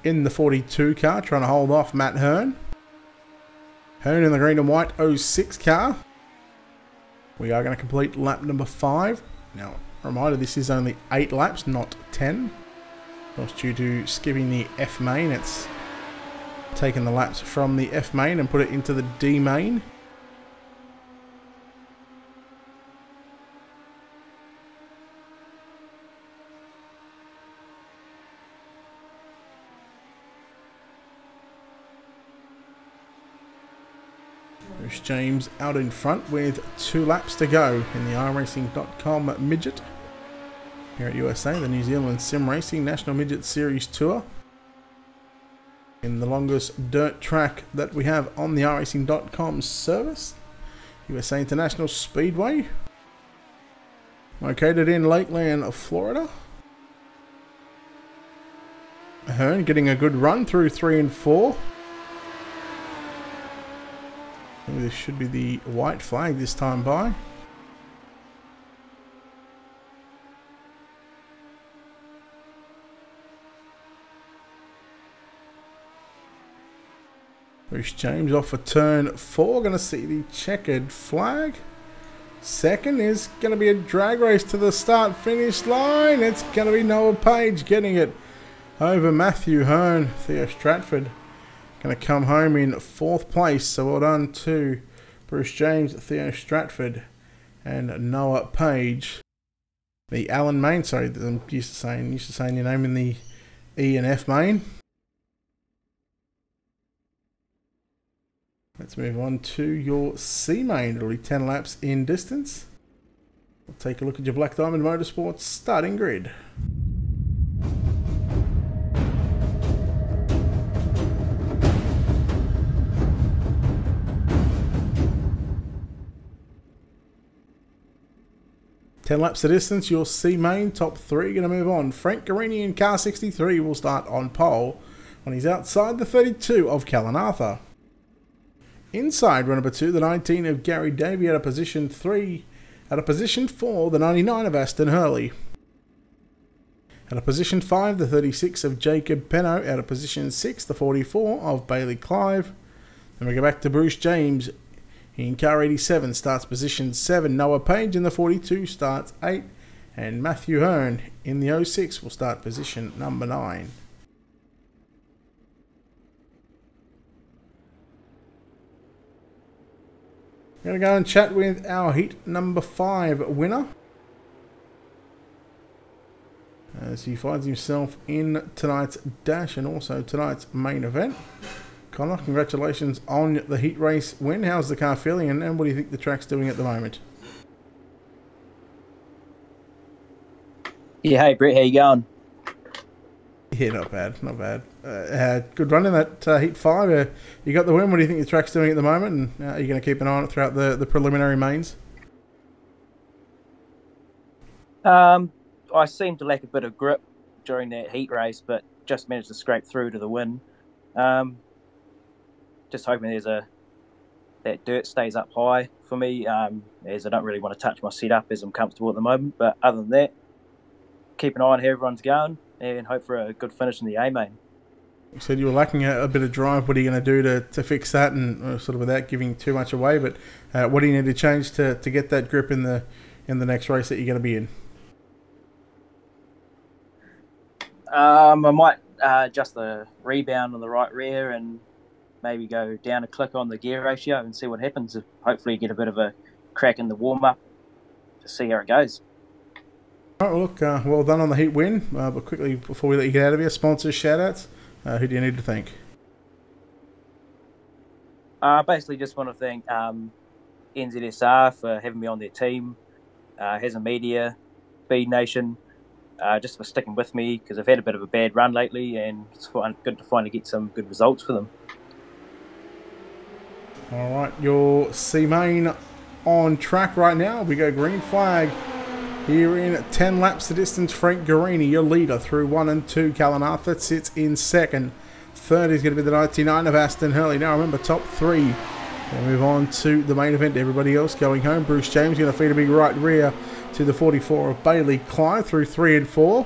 in the 42 car trying to hold off Matt Hearn. Hearn in the green and white 06 car. We are going to complete lap number 5. Now, reminder, this is only 8 laps, not 10. Of course, due to skipping the F main, it's taken the laps from the F main and put it into the D main. Bruce James out in front with 2 laps to go in the iRacing.com Midget. Here at USA, the New Zealand Sim Racing National Midget Series Tour. In the longest dirt track that we have on the iRacing.com service. USA International Speedway. Located in Lakeland, Florida. Hearn getting a good run through 3 and 4. This should be the white flag this time by. Bruce James off for turn 4. Going to see the checkered flag. Second is going to be a drag race to the start finish line. It's going to be Noah Page getting it over Matthew Hearn. Theo Stratford going to come home in 4th place, so well done to Bruce James, Theo Stratford, and Noah Page. The Allen main, sorry, I'm used to saying your name in the E and F main. Let's move on to your C main. It'll be 10 laps in distance. We'll take a look at your Black Diamond Motorsports starting grid. Ten laps the distance, your C main, top 3 going to move on. Frank Guarini in car 63 will start on pole when he's outside the 32 of Callan Arthur. Inside run number 2, the 19 of Gary Davey out of position 3. Out of position 4, the 99 of Aston Hurley. Out of position 5, the 36 of Jacob Penno. Out of position 6, the 44 of Bailey Clive. Then we go back to Bruce James. In car 87 starts position 7. Noah Page in the 42 starts 8. And Matthew Hearn in the 06 will start position number 9. We're going to go and chat with our heat number 5 winner, as he finds himself in tonight's dash and also tonight's main event. Connor, congratulations on the heat race win. How's the car feeling, and what do you think the track's doing at the moment? Yeah, hey Brett, how you going? Yeah, not bad, not bad. Good run in that Heat 5. You got the win. What do you think the track's doing at the moment? And are you going to keep an eye on it throughout the preliminary mains? I seemed to lack a bit of grip during that heat race, but just managed to scrape through to the win. Just hoping that dirt stays up high for me, as I don't really want to touch my setup as I'm comfortable at the moment. But other than that, keep an eye on how everyone's going and hope for a good finish in the A main. You said you were lacking a bit of drive. What are you going to do to fix that, and sort of without giving too much away? But what do you need to change to get that grip in the next race that you're going to be in? I might adjust the rebound on the right rear and maybe go down a click on the gear ratio and see what happens. Hopefully get a bit of a crack in the warm-up to see how it goes. All right, well, look, well done on the heat win. But quickly, before we let you get out of here, sponsors, shout-outs. Who do you need to thank? Basically just want to thank NZSR for having me on their team, Hasn't Media, Speed Nation, just for sticking with me because I've had a bit of a bad run lately and it's good to finally get some good results for them. All right, your C main on track right now. We go green flag. Here in 10 laps the distance, Frank Guarini, your leader through 1 and 2. Callan Arthur sits in second. Third is going to be the 99 of Aston Hurley. Now remember, top 3. We'll move on to the main event. Everybody else going home. Bruce James going to feed a big right rear to the 44 of Bailey Clyde through 3 and 4.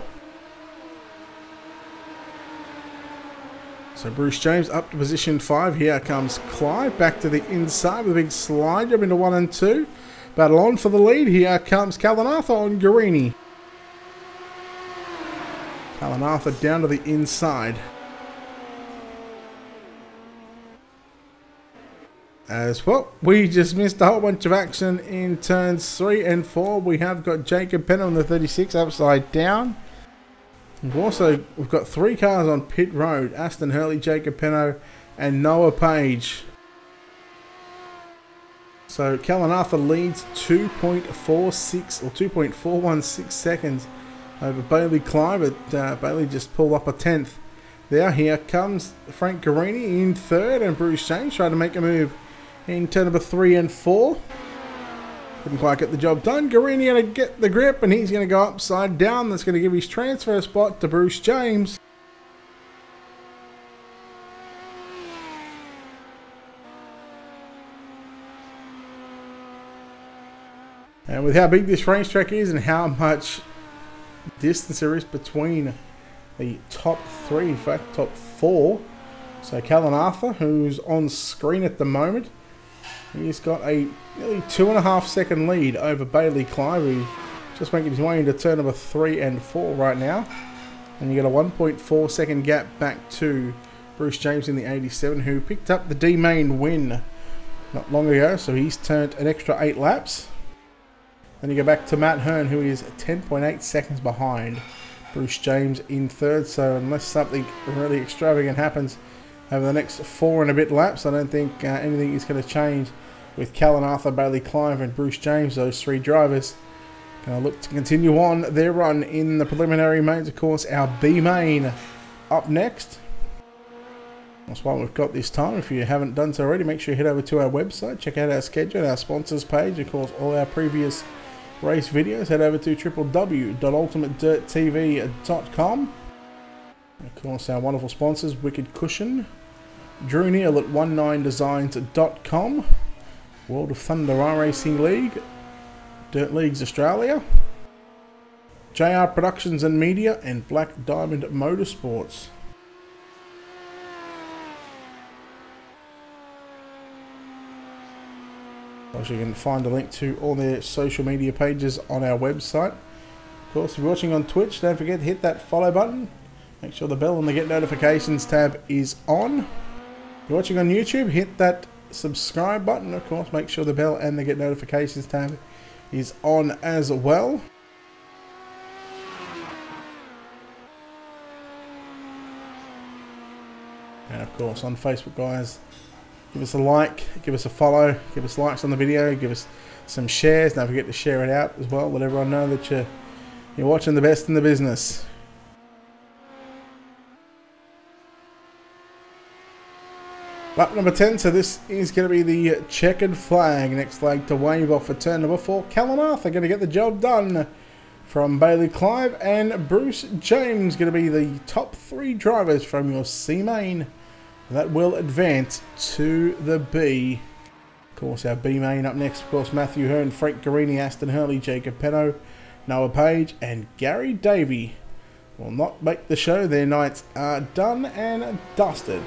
So Bruce James up to position 5. Here comes Clyde back to the inside with a big slide job into 1 and 2. Battle on for the lead. Here comes Callan Arthur on Guarini. Callan Arthur down to the inside. As well, we just missed a whole bunch of action in turns 3 and 4. We have got Jacob Penno on the 36 upside down. We've got 3 cars on pit road. Aston Hurley, Jacob Penno and Noah Page. So Callan Arthur leads 2.46 or 2.416 seconds over Bailey Clyde, but Bailey just pulled up a 10th. Here comes Frank Guarini in third, and Bruce James trying to make a move in turn number 3 and 4. Couldn't quite get the job done. Guarini going to get the grip, and he's going to go upside down. That's going to give his transfer spot to Bruce James. And with how big this racetrack is and how much distance there is between the top 3, in fact top 4. So Callan Arthur, who's on screen at the moment, he's got a nearly 2.5 second lead over Bailey Clyde, who's just making his way into turn number 3 and 4 right now. And you got a 1.4 second gap back to Bruce James in the 87, who picked up the D main win not long ago, so he's turned an extra 8 laps. Then you go back to Matt Hearn, who is 10.8 seconds behind Bruce James in third. So unless something really extravagant happens over the next 4 and a bit laps, I don't think anything is going to change with Callan Arthur, Bailey Clyde and Bruce James. Those 3 drivers going to look to continue on their run in the preliminary mains. Of course, our B main up next. That's why we've got this time. If you haven't done so already, make sure you head over to our website, check out our schedule, our sponsors page, of course, all our previous race videos. Head over to www.ultimatedirttv.com. Of course, our wonderful sponsors, Wicked Cushion, Drew Neal at 19designs.com, World of Thunder iRacing League, Dirt Leagues Australia, JR Productions and Media, and Black Diamond Motorsports. Also, you can find a link to all their social media pages on our website. Of course, if you're watching on Twitch, don't forget to hit that follow button. Make sure the bell and the get notifications tab is on. If you're watching on YouTube, hit that subscribe button. Of course, make sure the bell and the get notifications tab is on as well. And of course, on Facebook, guys, give us a like, give us a follow, give us likes on the video, give us some shares. Don't forget to share it out as well. Let everyone know that you're watching the best in the business. Lap number 10, so this is going to be the checkered flag. Next flag to wave off for turn number 4. Callan Arthur going to get the job done from Bailey Clive, and Bruce James going to be the top 3 drivers from your C main. That will advance to the B. Of course, our B main up next, of course, Matthew Hearn, Frank Guarini, Aston Hurley, Jacob Penno, Noah Page, and Gary Davey will not make the show. Their nights are done and dusted.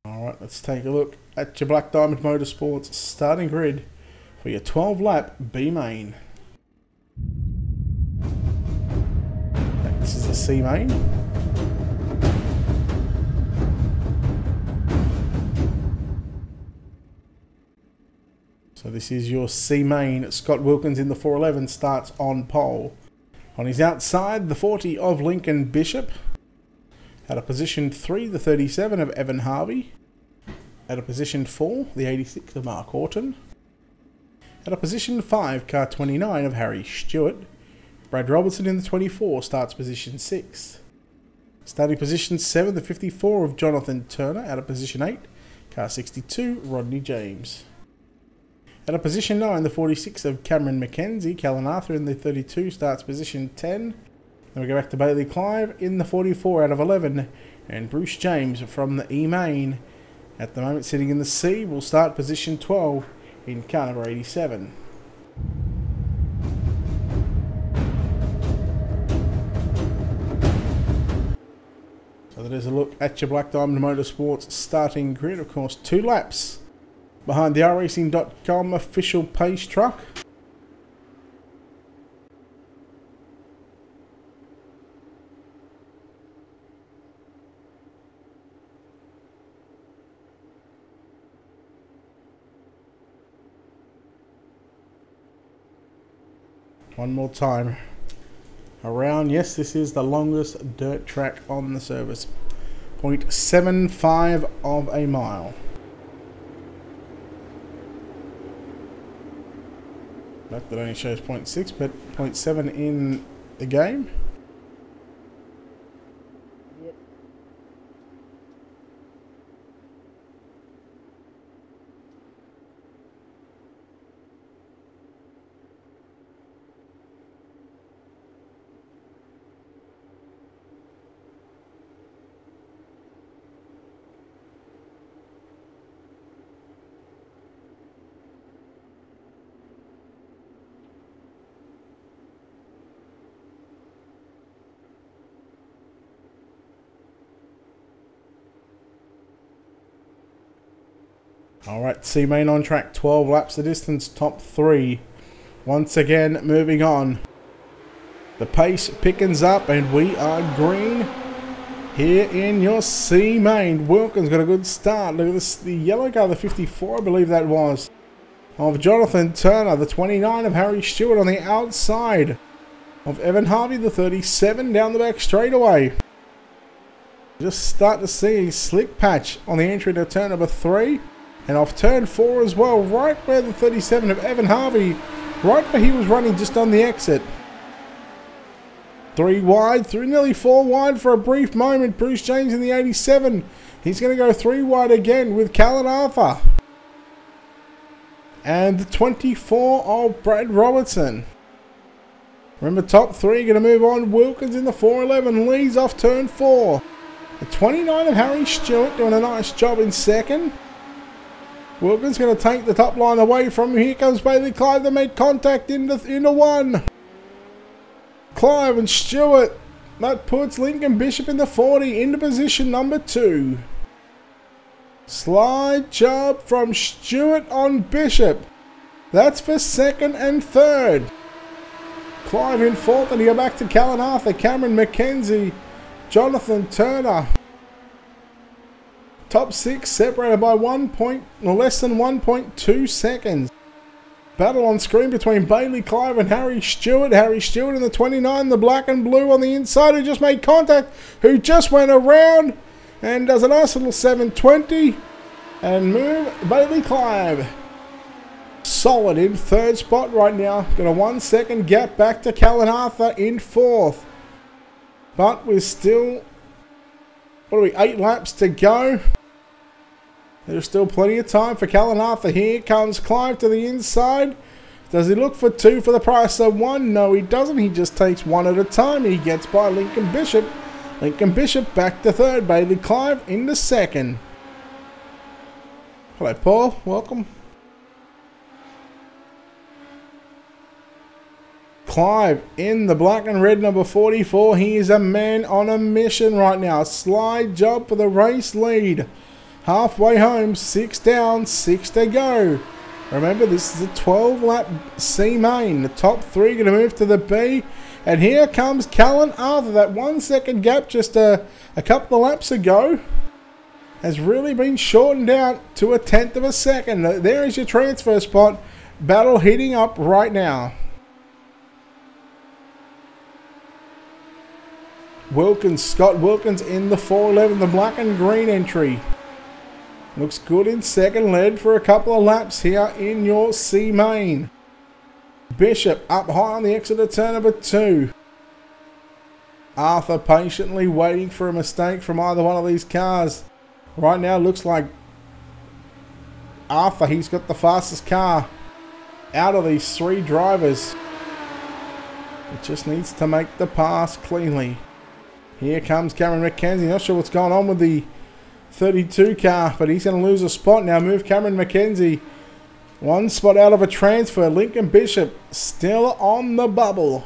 Alright, let's take a look at your Black Diamond Motorsports starting grid for your 12-lap B main. This is the C main. So this is your C main. Scott Wilkins in the 411 starts on pole. On his outside, the 40 of Lincoln Bishop. At a position 3, the 37 of Evan Harvey. At a position 4, the 86 of Mark Horton. At a position 5, car 29 of Harry Stewart. Brad Robertson in the 24 starts position 6. Starting position 7, the 54 of Jonathan Turner. At a position 8, car 62, Rodney James. At a position 9, the 46 of Cameron McKenzie. Callan Arthur in the 32 starts position 10. Then we go back to Bailey Clive in the 44 out of 11. And Bruce James from the E main, at the moment sitting in the C, will start position 12 in car number 87. So that is a look at your Black Diamond Motorsports starting grid. Of course, 2 laps behind the iRacing.com official pace truck. One more time around. Yes, this is the longest dirt track on the service. 0.75 of a mile. That only shows 0.6, but 0.7 in the game. Alright, C main on track, 12 laps the distance, top 3. Once again, moving on. The pace pickens up and we are green here in your C main. Wilkins got a good start. Look at this, the yellow car, the 54 I believe that was, of Jonathan Turner. The 29 of Harry Stewart on the outside of Evan Harvey, the 37 down the back straightaway. Just start to see a slick patch on the entry to turn number 3. And off turn 4 as well, right where the 37 of Evan Harvey, right where he was running just on the exit. 3 wide, through nearly 4 wide for a brief moment. Bruce James in the 87. He's going to go 3 wide again with Callan Arthur. And the 24 of Brad Robertson. Remember, top 3 going to move on. Wilkins in the 411 leads off turn 4. The 29 of Harry Stewart doing a nice job in second. Wilkins going to take the top line away from him. Here comes Bailey Clive. They made contact into 1. Clive and Stewart. That puts Lincoln Bishop in the 40 into position number 2. Slide job from Stewart on Bishop. That's for second and third. Clive in 4th, and he go back to Callan Arthur, Cameron McKenzie, Jonathan Turner. Top 6 separated by less than 1.2 seconds. Battle on screen between Bailey Clive and Harry Stewart. Harry Stewart in the 29, the black and blue on the inside, who just made contact, who just went around and does a nice little 720 and move Bailey Clive solid in third spot right now. Got a 1 second gap back to Callan Arthur in fourth. But we're still, what are we, 8 laps to go. There's still plenty of time for Callan Arthur. Here comes Clive to the inside. Does he look for 2 for the price of 1? No, he doesn't. He just takes 1 at a time. He gets by Lincoln Bishop. Lincoln Bishop back to third. Bailey Clive into second. Hello, Paul. Welcome. Clive in the black and red number 44. He is a man on a mission right now. Slide job for the race lead. Halfway home, 6 down, 6 to go. Remember, this is a 12-lap C main. The top 3 going to move to the B. And here comes Callan Arthur. That 1 second gap just a couple of laps ago has really been shortened out to a 1/10 of a second. There is your transfer spot. Battle heating up right now. Wilkins, Scott Wilkins in the 411, the black and green entry. Looks good in second, led for a couple of laps here in your C main. Bishop up high on the exit of turn number 2. Arthur patiently waiting for a mistake from either one of these cars. Right now looks like Arthur, he's got the fastest car out of these 3 drivers. It just needs to make the pass cleanly. Here comes Cameron McKenzie. Not sure what's going on with the 32 car, but he's going to lose a spot now. Move Cameron McKenzie 1 spot out of a transfer. Lincoln Bishop still on the bubble.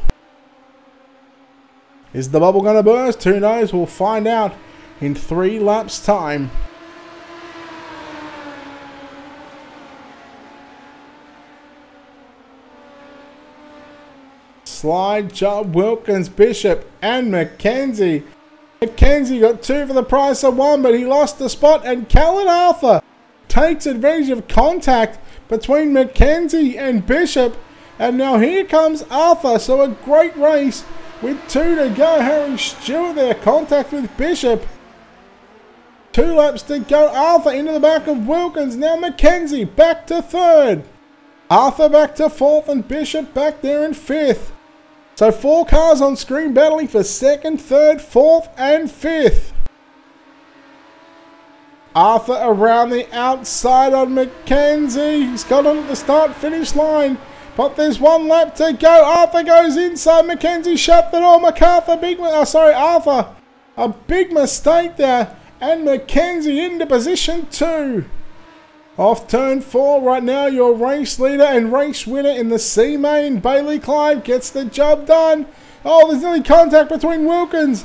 Is the bubble going to burst? Who knows? We'll find out in 3 laps time. Slide job, Wilkins, Bishop and McKenzie. McKenzie got 2 for the price of 1, but he lost the spot, and Callan Arthur takes advantage of contact between McKenzie and Bishop, and now here comes Arthur. So a great race with 2 to go. Harry Stewart there, contact with Bishop. 2 laps to go. Arthur into the back of Wilkins. Now McKenzie back to third. Arthur back to fourth, and Bishop back there in fifth. So 4 cars on screen battling for second, third, fourth and fifth. Arthur around the outside on McKenzie. He's got on at the start-finish line, but there's 1 lap to go. Arthur goes inside. McKenzie shut the door. Arthur, a big mistake there, and McKenzie into position 2. Off turn 4 right now, your race leader and race winner in the C main, Bailey Clive, gets the job done. Oh, there's nearly contact between Wilkins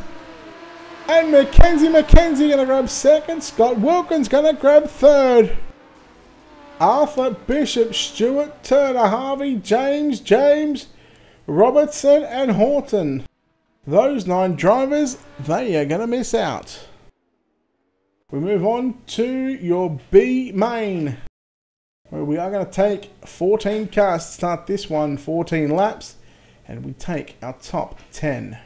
and McKenzie. McKenzie going to grab second. Scott Wilkins going to grab third. Arthur, Bishop, Stewart, Turner, Harvey, James, Robertson and Horton. Those 9 drivers, they are going to miss out. We move on to your B main, where we are going to take 14 cars to start this one, 14 laps, and we take our top 10.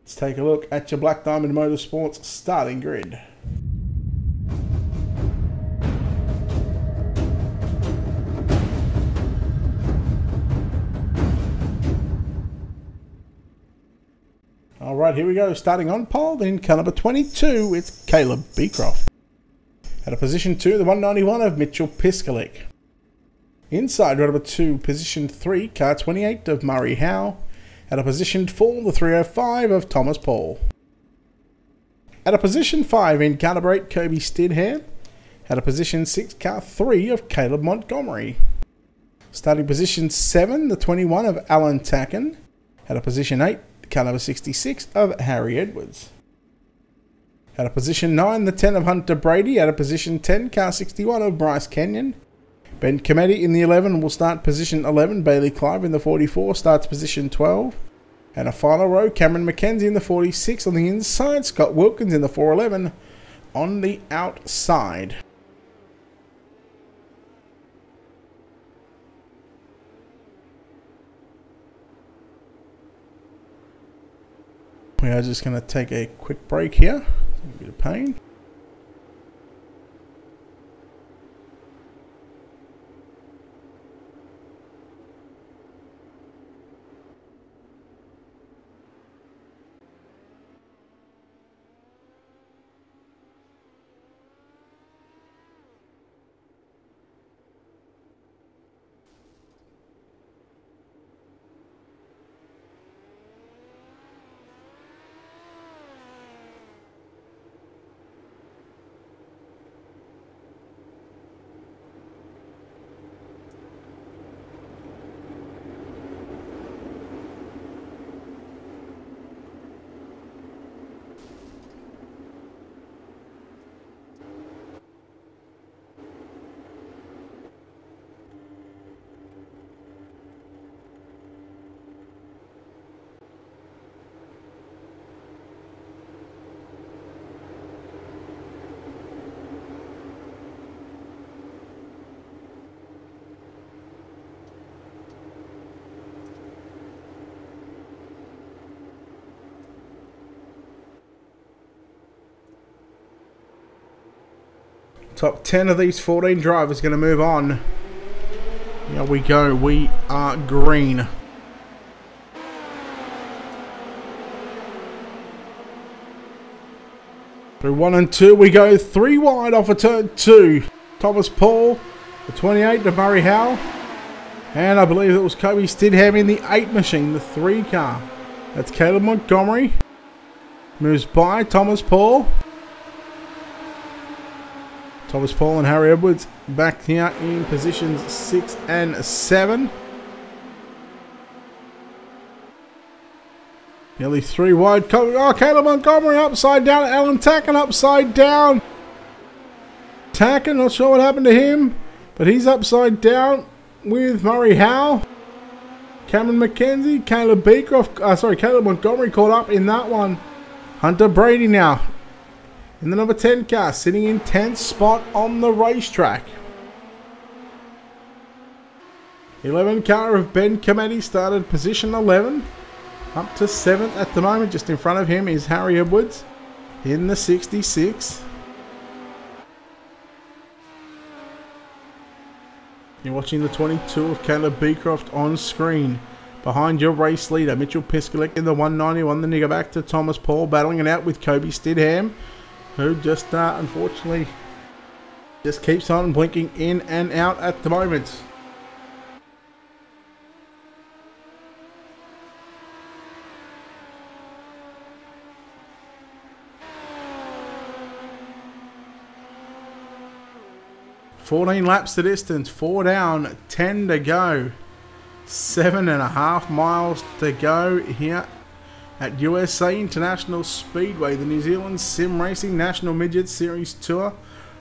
Let's take a look at your Black Diamond Motorsports starting grid. Alright, here we go. Starting on pole, then car number 22, it's Caleb Beecroft. At a position 2, the 191 of Mitchell Piskalik. Inside, row number 2, position 3, car 28 of Murray Howe. At a position 4, the 305 of Thomas Paul. At a position 5, in car number 8, Kobe Stidham. At a position 6, car 3 of Caleb Montgomery. Starting position 7, the 21 of Alan Tacken. At a position 8, car number 66 of Harry Edwards. At a position 9, the 10 of Hunter Brady. At a position 10, car 61 of Bryce Kenyon. Ben Cometti in the 11 will start position 11. Bailey Clive in the 44 starts position 12. And a final row, Cameron McKenzie in the 46 on the inside. Scott Wilkins in the 411 on the outside. We are just going to take a quick break here. A bit of pain. Top 10 of these 14 drivers going to move on. Here we go. We are green. Through 1 and 2 we go. 3 wide off of turn 2. Thomas Paul, the 28 to Murray Howell. And I believe it was Kobe Stidham in the 8 machine, the 3 car. That's Caleb Montgomery. Moves by Thomas Paul. Thomas Paul and Harry Edwards back here in positions 6 and 7. Nearly 3 wide. Oh, Caleb Montgomery upside down. Alan Tacken upside down. Tacken, not sure what happened to him, but he's upside down with Murray Howell. Cameron McKenzie, Caleb Beecroft, Caleb Montgomery caught up in that one. Hunter Brady now in the number 10 car, sitting in 10th spot on the racetrack. 11 car of Ben Cometti started position 11. Up to 7th at the moment. Just in front of him is Harry Edwards in the 66. You're watching the 22 of Caleb Beecroft on screen. Behind your race leader, Mitchell Piskalik in the 191. Then you go back to Thomas Paul, battling it out with Kobe Stidham, who just unfortunately just keeps on blinking in and out at the moment. "14 laps the distance, 4 down, 10 to go. 7.5 miles to go here at USA International Speedway, the New Zealand Sim Racing National Midget Series Tour.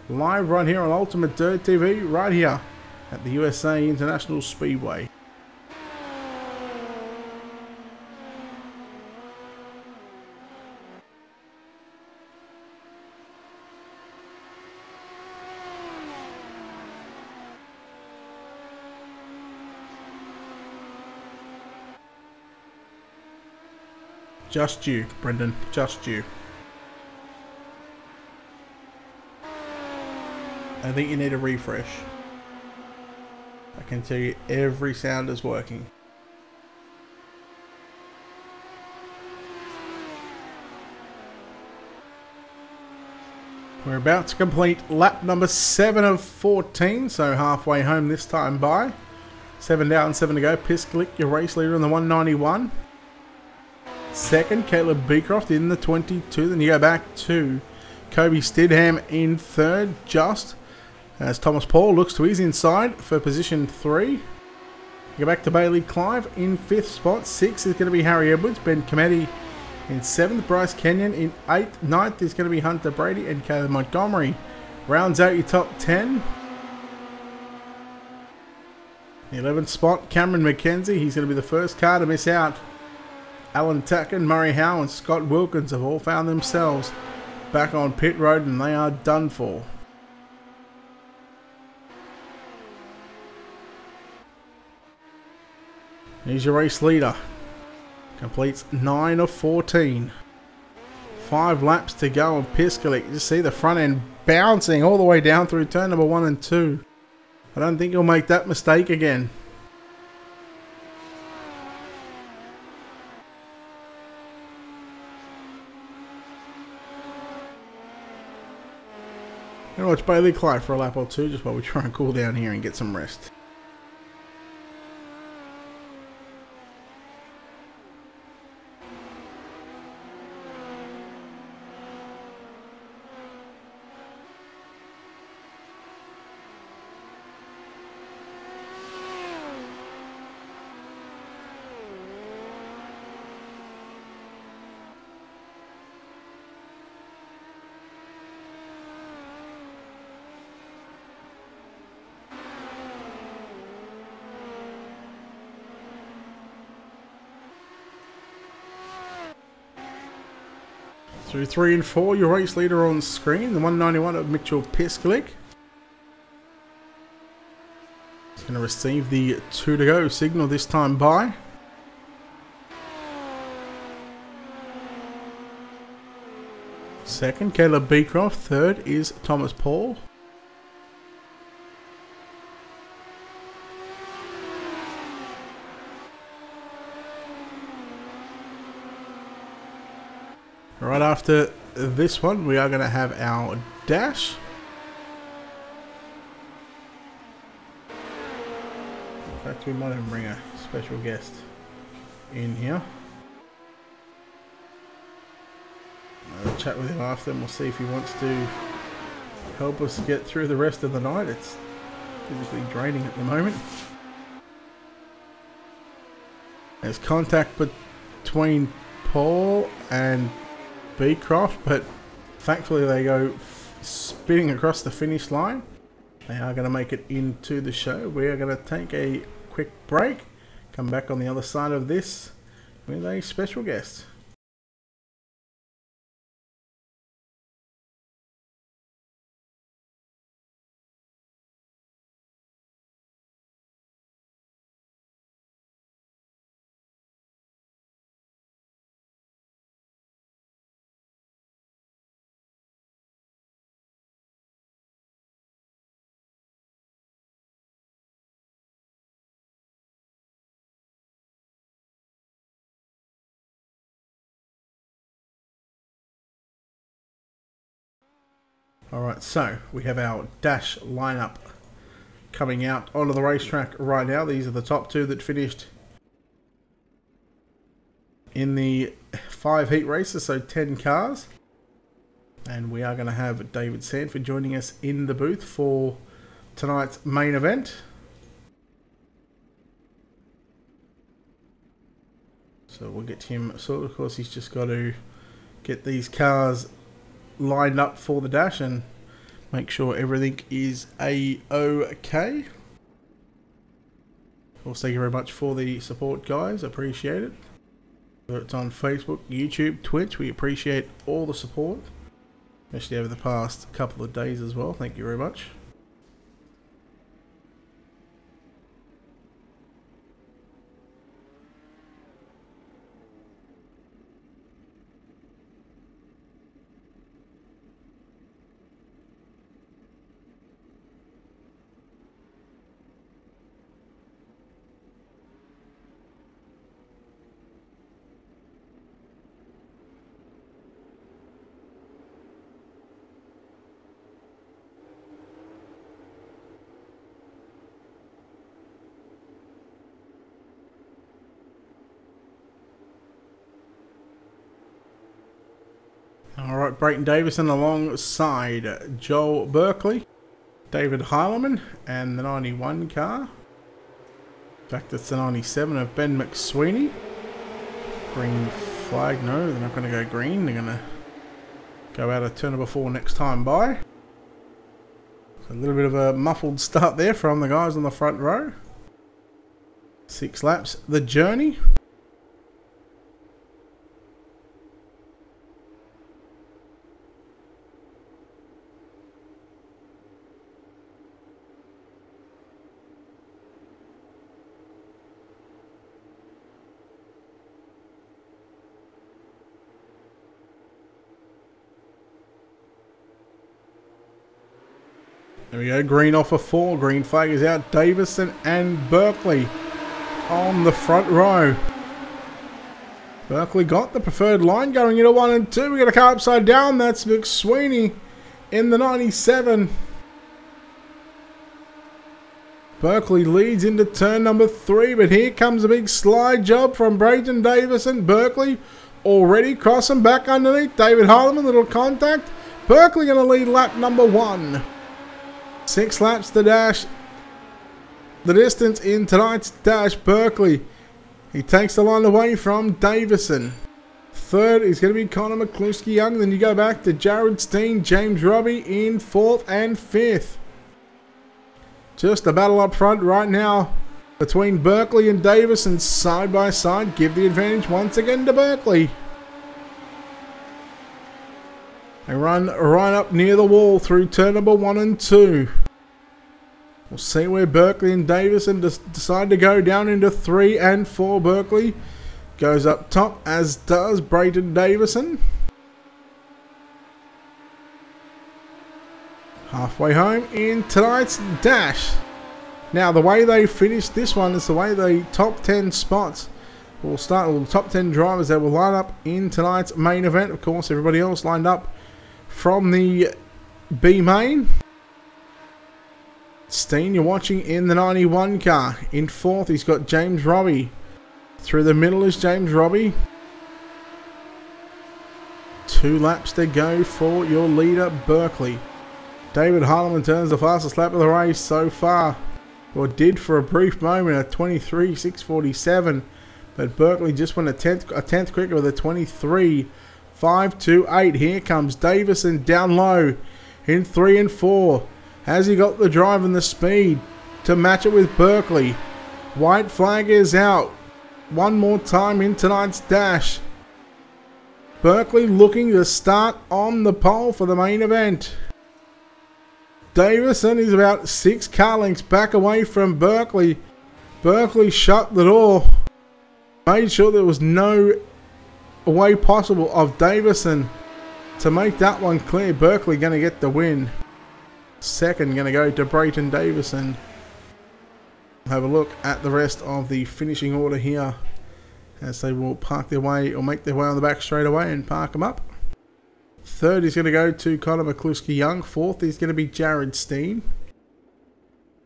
Live right here on Ultimate Dirt TV, right here at the USA International Speedway. Just you, Brendan. Just you. I think you need a refresh. I can tell you every sound is working. We're about to complete lap number 7 of 14, so halfway home this time by. 7 down, 7 to go. Piskalik, your race leader in the 191. Second, Caleb Beecroft in the 22. Then you go back to Kobe Stidham in third, just as Thomas Paul looks to his inside for position 3. You go back to Bailey Clive in 5th spot. 6 is going to be Harry Edwards. Ben Cometti in 7th. Bryce Kenyon in 8th. 9th is going to be Hunter Brady, and Caleb Montgomery rounds out your top 10. 11th spot, Cameron McKenzie. He's going to be the first car to miss out. Alan Tacken, Murray Howell and Scott Wilkins have all found themselves back on pit road, and they are done for. Here's your race leader. Completes 9 of 14. 5 laps to go, and Piskalik, you see the front end bouncing all the way down through turn number 1 and 2. I don't think he'll make that mistake again. Gonna watch Bailey Clive for a lap or 2 just while we try and cool down here and get some rest. Through 3 and 4, your race leader on screen, the 191 of Mitchell Piskalik. He's going to receive the 2 to go signal this time by. Second, Caleb Beecroft. Third is Thomas Paul. Right after this one, we are going to have our dash. In fact, we might even bring a special guest in here. I'll chat with him after and we'll see if he wants to help us get through the rest of the night. It's physically draining at the moment. There's contact between Paul and Beecroft, but thankfully they go spinning across the finish line. They are going to make it into the show. We are going to take a quick break, come back on the other side of this with a special guest. Alright, so we have our dash lineup coming out onto the racetrack right now. These are the top two that finished in the 5 heat races, so 10 cars. And we are going to have David Sanford joining us in the booth for tonight's main event. So we'll get him sorted. Of course, he's just got to get these cars lined up for the dash and make sure everything is a-okay. Also, thank you very much for the support, guys. Appreciate it. Whether it's on Facebook, YouTube, Twitch, we appreciate all the support, especially over the past couple of days as well. Thank you very much. Alright, Brayton Davison alongside Joel Berkeley, David Heileman, and the 91 car. In fact, it's the 97 of Ben McSweeney. Green flag, no, they're not going to go green. They're going to go out of turn number 4 next time by. So a little bit of a muffled start there from the guys on the front row. 6 laps, the journey. There we go, green off of 4, green flag is out. Davison and Berkeley on the front row. Berkeley got the preferred line going into 1 and 2. We got a car upside down, that's McSweeney in the 97. Berkeley leads into turn number 3, but here comes a big slide job from Brayton Davison. Berkeley already crossing back underneath. David Heileman, little contact. Berkeley going to lead lap number 1. 6 laps to dash. The distance in tonight's dash. Berkeley, he takes the line away from Davison. Third is going to be Connor McCluskey Young. Then you go back to Jared Steen, James Robbie in 4th and 5th. Just a battle up front right now between Berkeley and Davison side by side. Give the advantage once again to Berkeley. They run right up near the wall through turn number 1 and 2. We'll see where Berkeley and Davison decide to go down into 3 and 4. Berkeley goes up top, as does Brayton Davison. Halfway home in tonight's dash. Now, the way they finished this one is the way the top 10 spots We'll start with the top 10 drivers that will line up in tonight's main event. Of course, everybody else lined up from the B main. Steen, you're watching in the 91 car. In fourth, he's got James Robbie. Through the middle is James Robbie. 2 laps to go for your leader, Berkeley. David Harleman turns the fastest lap of the race so far. Or did for a brief moment at 23.647. But Berkeley just went a tenth quicker with a 23.528. Here comes Davison down low in 3 and 4. Has he got the drive and the speed to match it with Berkeley? White flag is out. One more time in tonight's dash. Berkeley looking to start on the pole for the main event. Davison is about 6 car lengths back away from Berkeley. Berkeley shut the door. Made sure there was no way possible of Davison to make that one clear. Berkeley going to get the win. Second going to go to Brayton Davison. Have a look at the rest of the finishing order here as they will park their way or make their way on the back straight away and park them up. Third is going to go to Connor McCluskey-Young. Fourth is going to be Jared Steen.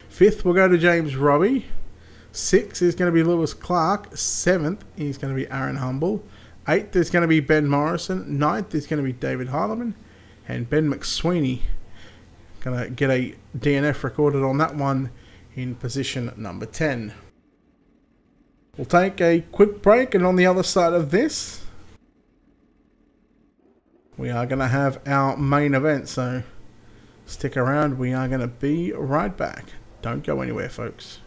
Fifth will go to James Robbie. 6th is going to be Lewis Clark. 7th is going to be Aaron Humble. 8th is going to be Ben Morrison. 9th is going to be David Harleman. And Ben McSweeney going to get a DNF recorded on that one in position number 10. We'll take a quick break, and on the other side of this, we are going to have our main event. So stick around. We are going to be right back. Don't go anywhere, folks.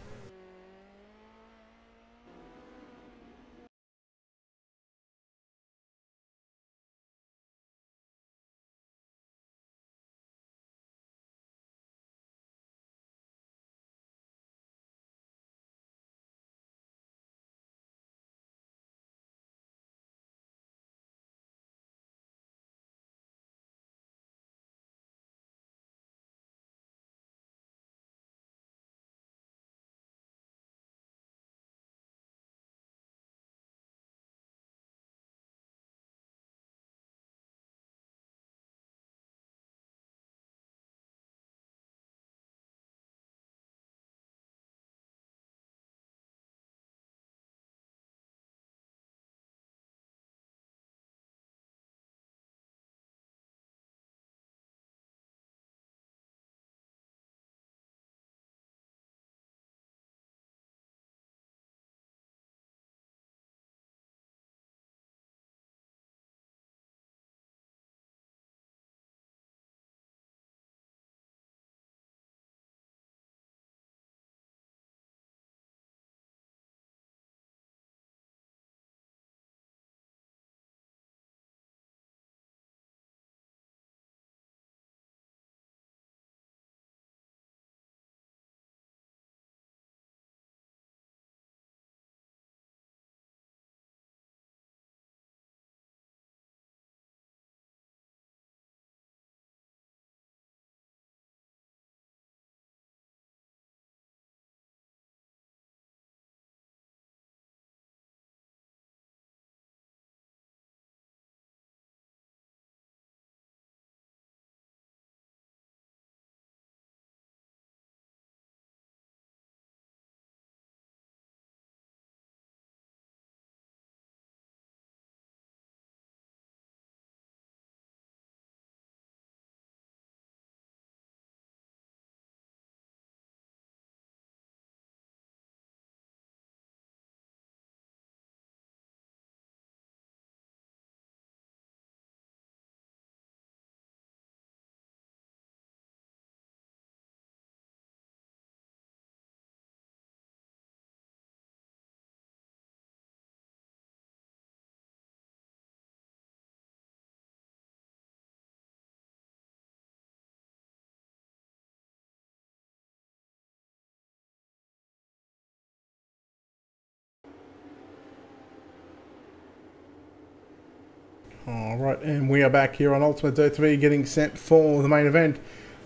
Alright, and we are back here on Ultimate Dirt TV getting set for the main event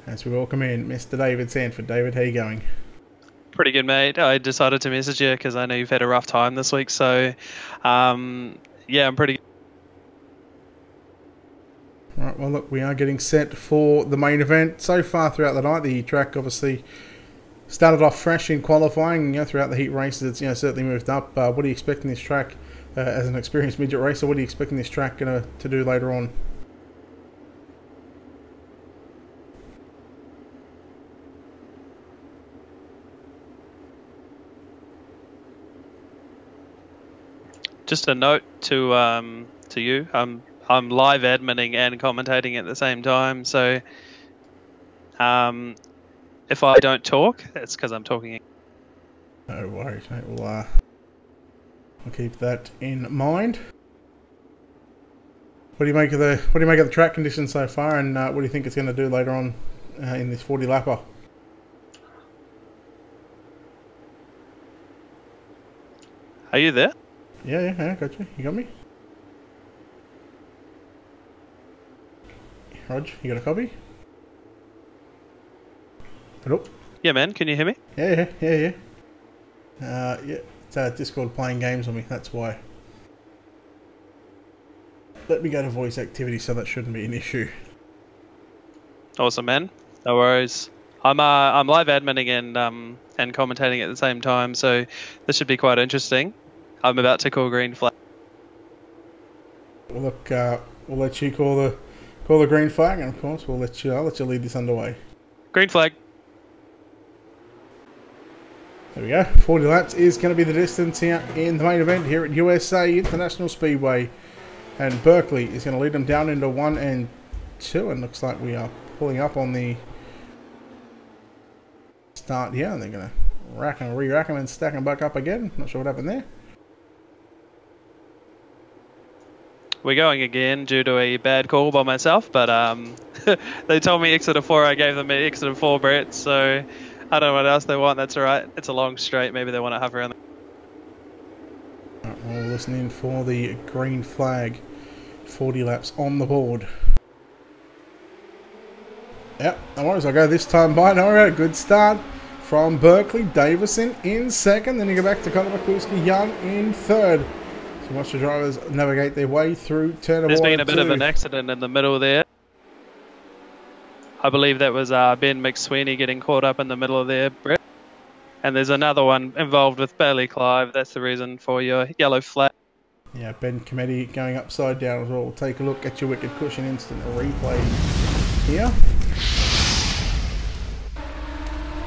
as we welcome in Mr. David Sanford. David, how you going? Pretty good, mate. I decided to message you because I know you've had a rough time this week. So, yeah, I'm pretty good. Right, well look, we are getting set for the main event. So far throughout the night, the track obviously started off fresh in qualifying. Throughout the heat races, it's certainly moved up. What are you expecting this track, as an experienced midget racer, what are you expecting this track to do later on? Just a note to you. I'm live adminning and commentating at the same time. So, if I don't talk, it's because I'm talking. No worries, mate. We'll keep that in mind. What do you make of the track conditions so far, and what do you think it's going to do later on in this 40 lapper? Are you there? Yeah, got you. You got me? Rog, you got a copy? Hello? Yeah, man. Can you hear me? Yeah. Yeah, it's Discord playing games on me, that's why. Let me go to voice activity, so that shouldn't be an issue. Awesome, man. No worries. I'm live adminning and commentating at the same time, so this should be quite interesting. I'm about to call green flag. Well, look, we'll let you call the green flag, and of course I'll let you lead this underway. Green flag. There we go. 40 laps is going to be the distance here in the main event here at USA International Speedway, and Berkeley is going to lead them down into 1 and 2, and looks like we are pulling up on the start here, and they're going to rack and re-rack them and stack them back up again. Not sure what happened there. We're going again due to a bad call by myself, but they told me exit of 4. I gave them an exit of 4, Brett. So I don't know what else they want. That's all right. It's a long straight. Maybe they want to hover around. Right, we'll listen in for the green flag. 40 laps on the board. Yep, no worries. I'll go this time by. No worries. Good start from Berkeley. Davison in second. Then you go back to Connor McCluskey Young in third. Watch the drivers navigate their way through turn of 1 and 2. There's been a bit of an accident in the middle there. I believe that was Ben McSweeney getting caught up in the middle of there, Brett. And there's another one involved with Bailey Clive. That's the reason for your yellow flag. Yeah, Ben Committee going upside down as well. We'll take a look at your wicked cushion instant replay here.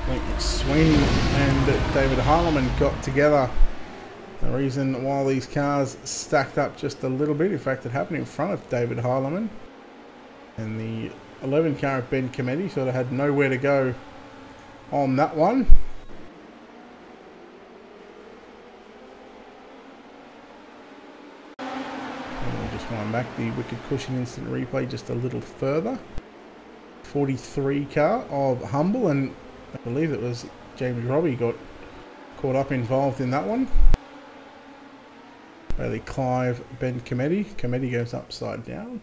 McSweeney and David Harleman got together. The reason why these cars stacked up just a little bit, in fact it happened in front of David Harleman, and the 11 car of Ben Committee sort of had nowhere to go on that one. And we'll just wind back the wicked cushion instant replay just a little further. 43 car of Humble, and I believe it was James Robbie got caught up involved in that one. Bailey Clive, Ben Committee. Committee goes upside down.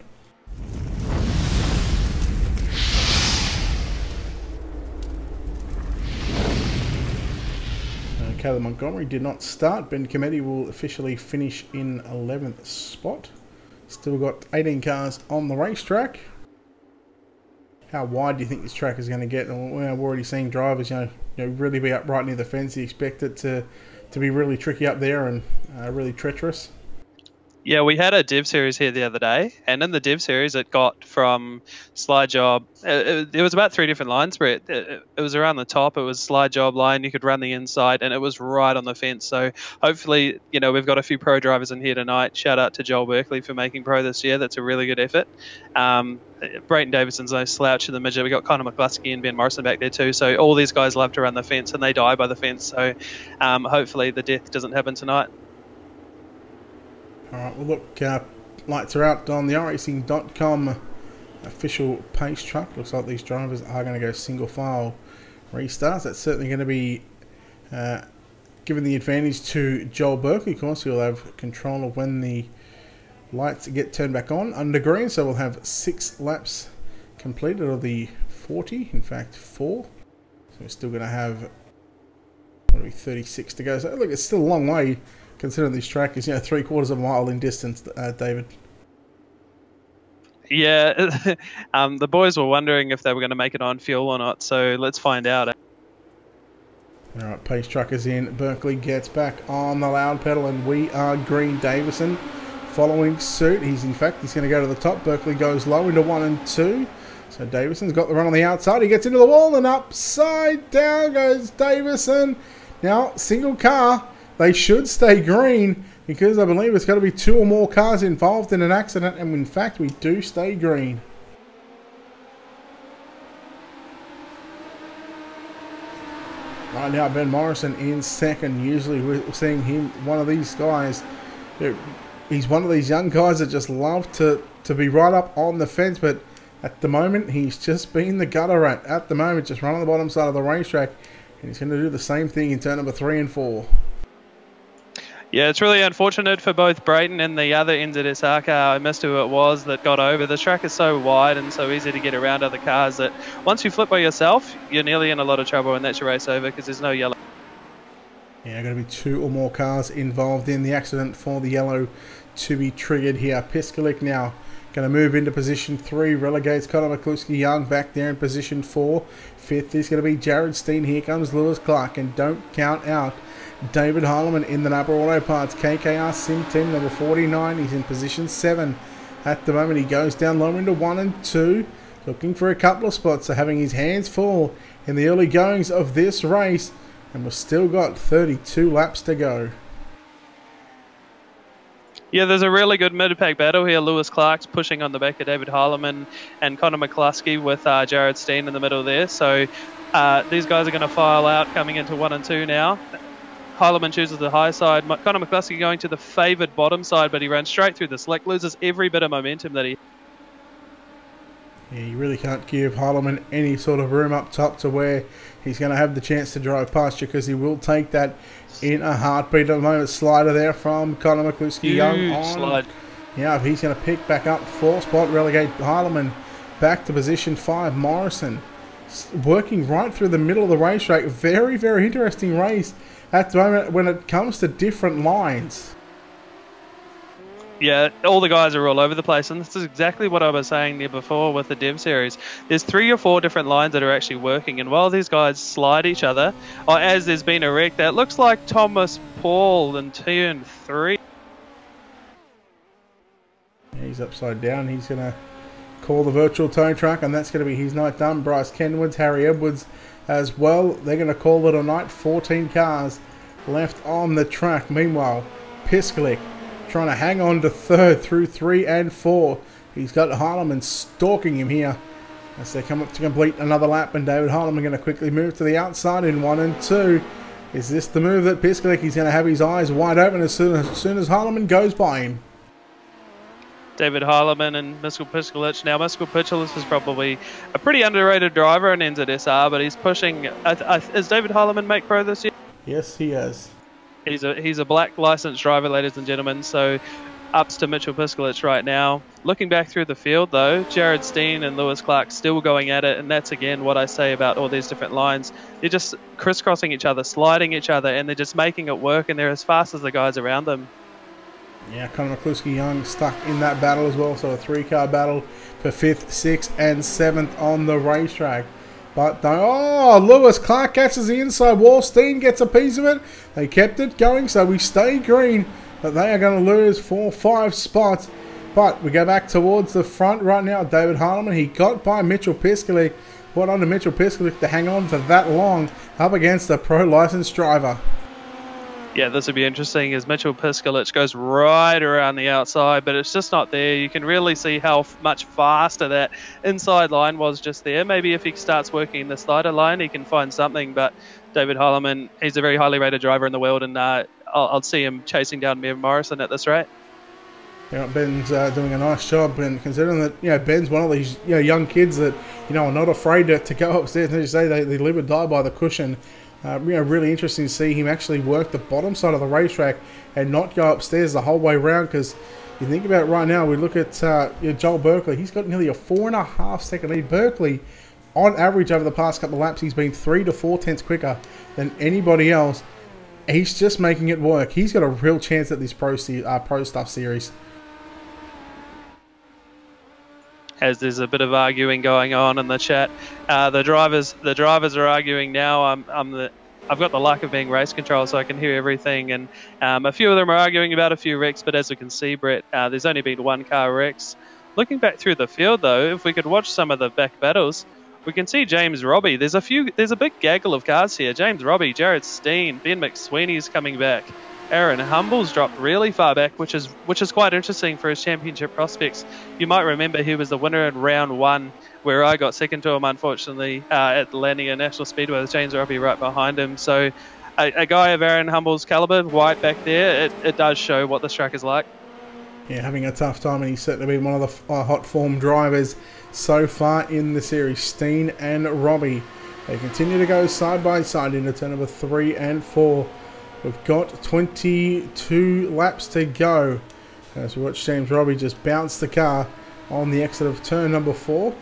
Caleb Montgomery did not start. Ben Committee will officially finish in 11th spot. Still got 18 cars on the racetrack. How wide do you think this track is going to get? We're already seeing drivers, really be up right near the fence. You expect it to be really tricky up there and really treacherous. Yeah, we had a div series here the other day, and in the div series it got from slide job. There was about 3 different lines, Brett. It was around the top. It was slide job line. You could run the inside, and it was right on the fence. So hopefully, we've got a few pro drivers in here tonight. Shout out to Joel Berkeley for making pro this year. That's a really good effort. Brayton Davidson's no slouch in the midget. We got Connor McCluskey and Ben Morrison back there too. So all these guys love to run the fence, and they die by the fence. So hopefully the death doesn't happen tonight. Alright, well look, lights are out on the iRacing.com official pace truck. Looks like these drivers are going to go single file restarts. That's certainly going to be given the advantage to Joel Berkeley. Of course, he'll have control of when the lights get turned back on under green. So we'll have 6 laps completed of the 40, in fact 4. So we're still going to have What are we, 36 to go? So look, it's still a long way considering this track is 3/4 of a mile in distance, David. Yeah, the boys were wondering if they were going to make it on fuel or not, so let's find out. Alright, pace truck is in. Berkeley gets back on the loud pedal, and we are green. Davison following suit. He's going to go to the top. Berkeley goes low into 1 and 2. So Davison's got the run on the outside. He gets into the wall, and upside down goes Davison. Now, single car. They should stay green because I believe it's got to be 2 or more cars involved in an accident, and in fact, we do stay green. Right now, Ben Morrison in second. Usually we're seeing him, one of these guys. He's one of these young guys that just love to be right up on the fence, but at the moment, he's just been the gutter rat. At the moment, just run on the bottom side of the racetrack, and he's going to do the same thing in turn number 3 and 4. Yeah, it's really unfortunate for both Brayton and the other NZSR car. I missed who it was that got over. The track is so wide and so easy to get around other cars that once you flip by yourself, you're nearly in a lot of trouble, and that's your race over because there's no yellow. Yeah, going to be 2 or more cars involved in the accident for the yellow to be triggered here. Piskalik now going to move into position 3, relegates Conor McCluskey-Young back there in position 4. 5th is going to be Jared Steen. Here comes Lewis Clark, and don't count out David Heilemann in the Napa Auto Parts KKR Sim Team number 49. He's in position 7 at the moment. He goes down low into 1 and 2, looking for a couple of spots, so having his hands full in the early goings of this race, and we've still got 32 laps to go. Yeah, there's a really good mid-pack battle here. Lewis Clark's pushing on the back of David Heilemann and Conor McCluskey with Jared Steen in the middle there. So these guys are going to file out coming into 1 and 2 now. Heilemann chooses the high side. Conor McCluskey going to the favoured bottom side, but he runs straight through the slick, loses every bit of momentum that he... Yeah, you really can't give Heilemann any sort of room up top to where he's going to have the chance to drive past you, because he will take that in a heartbeat. At the moment, slider there from Conor McCluskey-Young on. Slide. Yeah, he's going to pick back up 4 spot, relegate Heilemann back to position 5. Morrison working right through the middle of the racetrack. Very, very interesting race at the moment when it comes to different lines. Yeah, all the guys are all over the place, and this is exactly what I was saying there before with the Dev Series. There's 3 or 4 different lines that are actually working, and while these guys slide each other, or as there's been a wreck, that looks like Thomas Paul in turn 3. Yeah, he's upside down. He's going to call the virtual tow truck, and that's going to be his night done. Bryce Kenwoods, Harry Edwards as well. They're going to call it a night. 14 cars left on the track. Meanwhile, Piskalik trying to hang on to 3rd through 3 and 4. He's got Heilemann stalking him here as they come up to complete another lap, and David Heilemann going to quickly move to the outside in 1 and 2. Is this the move that Piskalik, he's going to have his eyes wide open as soon as Heilemann goes by him? David Heilemann and Misko Piskalic. Now, Misko Piskalic is probably a pretty underrated driver in NZSR, but he's pushing... Has David Heilemann make pro this year? Yes, he has. He's a black licensed driver, ladies and gentlemen, so ups to Mitchell Piskalic right now. Looking back through the field, though, Jared Steen and Lewis Clark still going at it, and that's, again, what I say about all these different lines. They're just crisscrossing each other, sliding each other, and they're just making it work, and they're as fast as the guys around them. Yeah, Conor McCluskey-Young stuck in that battle as well, so a 3-car battle for 5th, 6th, and 7th on the racetrack. But, Lewis Clark catches the inside wall. Steen gets a piece of it. They kept it going, so we stay green. But they are going to lose 4-5 spots. But we go back towards the front right now. David Heilemann, he got by Mitchell Piskalik. What on to Mitchell Piskalik to hang on for that long up against a pro licensed driver. Yeah, this would be interesting as Mitchell Piskalic goes right around the outside, but it's just not there. You can really see how much faster that inside line was just there. Maybe if he starts working the slider line, he can find something, but David Heilemann, he's a very highly rated driver in the world, and I'll see him chasing down Ben Morrison at this rate. Yeah, Ben's doing a nice job, and considering that Ben's one of these young kids that are not afraid to go upstairs. As you say, they live and die by the cushion. Really interesting to see him actually work the bottom side of the racetrack and not go upstairs the whole way around, because you think about it right now, we look at Joel Berkeley. He's got nearly a 4.5 second lead. Berkeley on average over the past couple of laps, he's been 3 to 4 tenths quicker than anybody else. He's just making it work. He's got a real chance at this Pro Stuff Series. As there's a bit of arguing going on in the chat, the drivers are arguing now. I've got the luck of being race control, so I can hear everything, and a few of them are arguing about a few wrecks. But as we can see, Brett, there's only been 1 car wrecks. Looking back through the field, though, if we could watch some of the back battles, we can see James Robbie. There's a big gaggle of cars here. James Robbie, Jared Steen, Ben McSweeney's coming back. Aaron Humble's dropped really far back, which is quite interesting for his championship prospects. You might remember he was the winner in round 1, where I got second to him, unfortunately, at the Lannigan National Speedway with James Robbie right behind him. So a guy of Aaron Humble's caliber, White back there, it does show what this track is like. Yeah, having a tough time, and he's certainly been one of the hot form drivers so far in the series. Steen and Robbie, they continue to go side by side into turn number 3 and 4. We've got 22 laps to go as we watch James Robbie just bounce the car on the exit of turn number 4.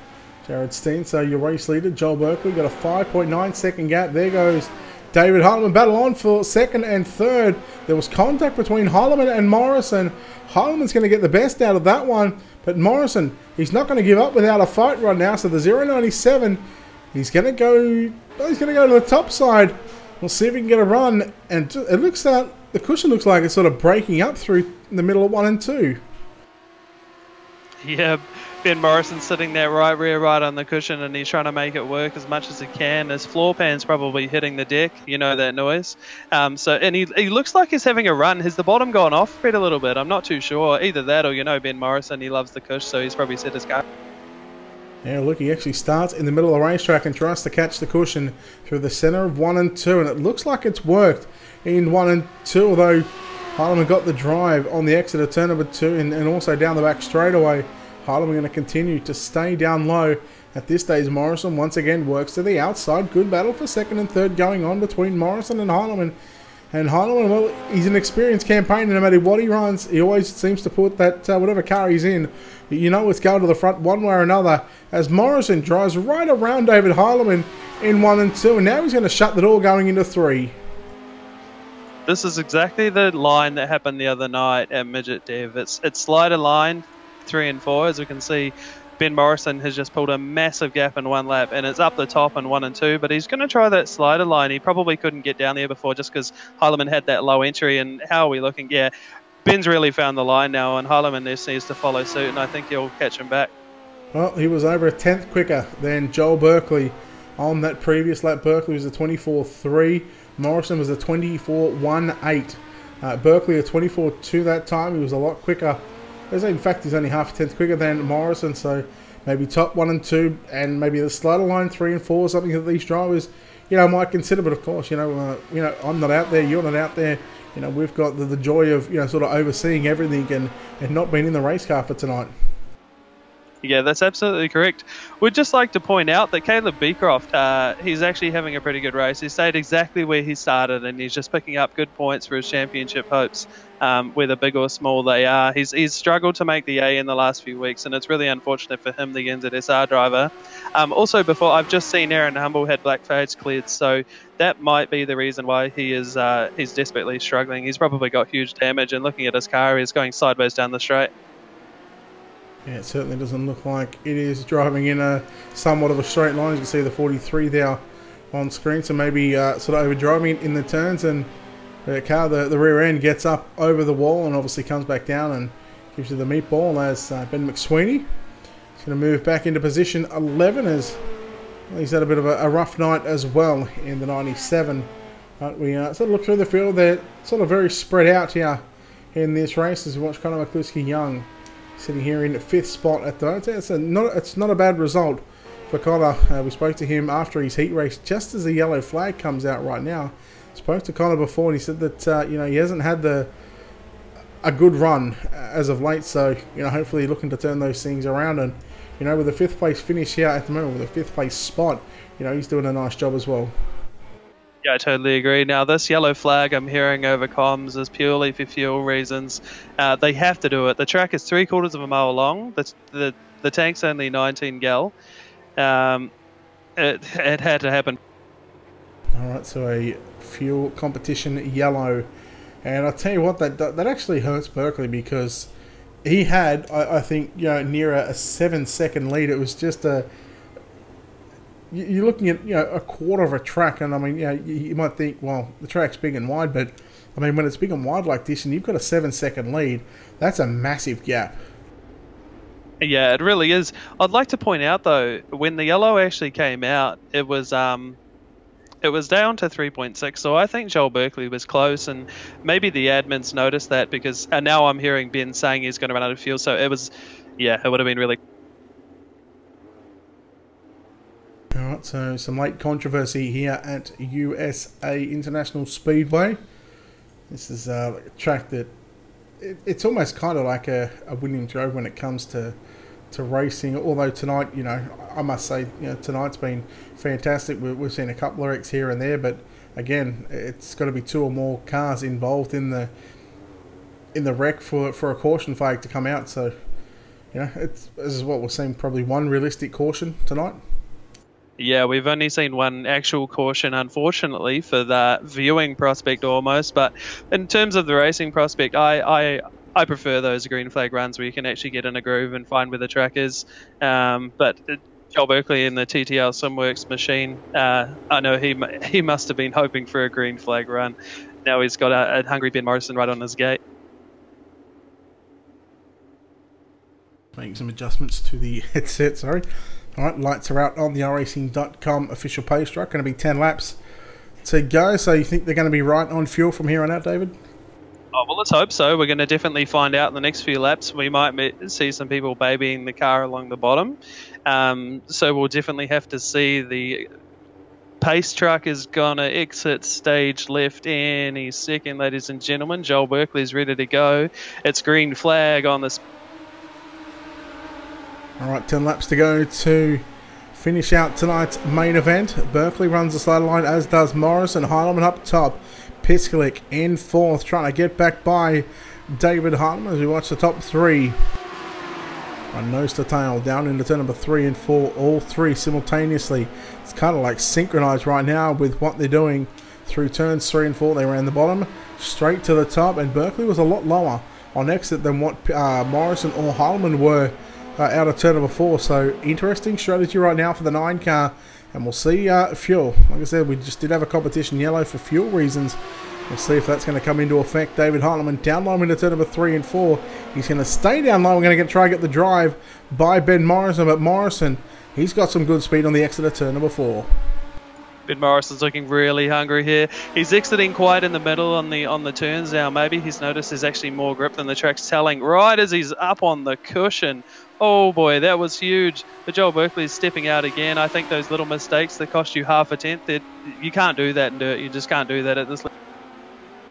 Jared Steen, so your race leader, Joel Berkeley, got a 5.9 second gap. There goes David Heilemann, battle on for second and third. There was contact between Heilemann and Morrison. Heilemann's going to get the best out of that one, but Morrison, he's not going to give up without a fight right now. So the 097, he's going to go to the top side. We'll see if he can get a run, and it looks like the cushion looks like it's sort of breaking up through the middle of 1 and 2. Yeah, Ben Morrison sitting there rear right on the cushion, and he's trying to make it work as much as he can. His floor pan's probably hitting the deck, you know that noise. And he looks like he's having a run. Has the bottom gone off a little bit? I'm not too sure. Either that or, Ben Morrison, he loves the cush, so he's probably set his car. Yeah, look, he actually starts in the middle of the racetrack and tries to catch the cushion through the center of 1 and 2, and it looks like it's worked in 1 and 2, although Heilemann got the drive on the exit of turn number 2 and also down the back straightaway. Heilemann going to continue to stay down low. At this stage, Morrison once again works to the outside. Good battle for second and third going on between Morrison and Heilemann. And Heilemann, well, he's an experienced campaigner. No matter what he runs, he always seems to put that, whatever car he's in, it's going to the front one way or another. As Morrison drives right around David Heilemann in 1 and 2, and now he's going to shut the door going into 3. This is exactly the line that happened the other night at Midget, Dev. It's slider line 3 and 4. As we can see, Ben Morrison has just pulled a massive gap in 1 lap, and it's up the top in 1 and 2, but he's going to try that slider line. He probably couldn't get down there before just because Heilemann had that low entry. And how are we looking? Yeah, Ben's really found the line now, and Heilemann needs to follow suit, and I think he'll catch him back. Well, he was over a tenth quicker than Joel Berkeley on that previous lap. Berkeley was a 24.3. Morrison was a 24.18. Berkeley a 24.2 that time. He was a lot quicker. In fact, he's only half a tenth quicker than Morrison, so maybe top 1 and 2, and maybe the slider line 3 and 4, something that these drivers, might consider. But of course, I'm not out there, you're not out there. We've got the joy of, sort of overseeing everything and not being in the race car for tonight. Yeah, that's absolutely correct. We'd just like to point out that Caleb Beecroft, he's actually having a pretty good race. He stayed exactly where he started, and he's just picking up good points for his championship hopes, whether big or small they are. He's struggled to make the A in the last few weeks, and it's really unfortunate for him, the NZSR driver. Also, before, I've just seen Aaron Humble had black flags cleared, so that might be the reason why he's desperately struggling. He's probably got huge damage, and looking at his car, he's going sideways down the straight. Yeah, it certainly doesn't look like it is driving in a somewhat of a straight line. You can see the 43 there on screen, so maybe sort of overdriving it in the turns, and the car, the rear end gets up over the wall and obviously comes back down and gives you the meatball as Ben McSweeney is going to move back into position 11 as he's had a bit of a rough night as well in the 97. But we sort of look through the field, they're sort of very spread out here in this race as we watch Connor McCluskey-Young sitting here in 5th spot at the moment. It's not a bad result for Connor. We spoke to him after his heat race, just as the yellow flag comes out right now. Spoke to Connor before, and he said that he hasn't had a good run as of late. So hopefully looking to turn those things around, and with a 5th place finish here at the moment, with a 5th place spot, he's doing a nice job as well. Yeah, I totally agree. Now, this yellow flag I'm hearing over comms is purely for fuel reasons. They have to do it. The track is 3/4 of a mile long. The tank's only 19 gal. it had to happen. Alright, so a fuel competition yellow. And I'll tell you what, that actually hurts Berkeley, because he had, I think, you know, near a 7-second lead. It was just you're looking at, you know, a quarter of a track, and I mean, you know, you might think, well, the track's big and wide, but I mean, when it's big and wide like this, and you've got a 7-second lead, that's a massive gap. Yeah, it really is. I'd like to point out though, when the yellow actually came out, it was down to 3.6. So I think Joel Berkeley was close, and maybe the admins noticed that, because now I'm hearing Ben saying he's going to run out of fuel. So it was, yeah, it would have been really. Alright, so some late controversy here at USA International Speedway. This is a track that it's almost kind of like a Williams Grove when it comes to racing. Although tonight, you know, I must say, you know, tonight's been fantastic. We've seen a couple of wrecks here and there, but again, it's got to be 2 or more cars involved in the wreck for a caution flag to come out. So, you know, this is what we're seeing, probably 1 realistic caution tonight. Yeah, we've only seen 1 actual caution, unfortunately, for the viewing prospect almost. But in terms of the racing prospect, I prefer those green flag runs where you can actually get in a groove and find where the track is. But Joel Berkeley in the TTL Simworks machine, I know he must have been hoping for a green flag run. Now he's got a hungry Ben Morrison right on his gate. Making some adjustments to the headset, sorry. Alright, lights are out on the iRacing.com official page track. Going to be 10 laps to go. So you think they're going to be right on fuel from here on out, David? Oh, well, let's hope so. We're going to definitely find out in the next few laps. We might see some people babying the car along the bottom. So we'll definitely have to see. The pace truck is going to exit stage left any second, ladies and gentlemen. Joel Berkeley's ready to go. It's green flag on this. Alright, 10 laps to go to finish out tonight's main event. Berkeley runs the slider line, as does Morris, and Heilemann up top. Piskalik in 4th, trying to get back by David Heilemann as we watch the top 3. Run nose to tail, down into turn number 3 and 4, all 3 simultaneously. It's kind of like synchronized right now with what they're doing through turns 3 and 4. They ran the bottom, straight to the top, and Berkeley was a lot lower on exit than what Morrison or Heilemann were out of turn number 4. So interesting strategy right now for the 9 car, and we'll see fuel. Like I said, we just did have a competition yellow for fuel reasons. We'll see if that's going to come into effect. David Heilemann down low into turn number 3 and 4. He's going to stay down low. We're going to try and get the drive by Ben Morrison, but Morrison, he's got some good speed on the exit of turn number 4. Ben Morrison's looking really hungry here. He's exiting quite in the middle on the turns now. Maybe he's noticed there's actually more grip than the track's telling. Right as he's up on the cushion. Oh boy, that was huge. But Joel Berkeley's stepping out again. I think those little mistakes that cost you half a tenth, you can't do that in dirt. You just can't do that at this level.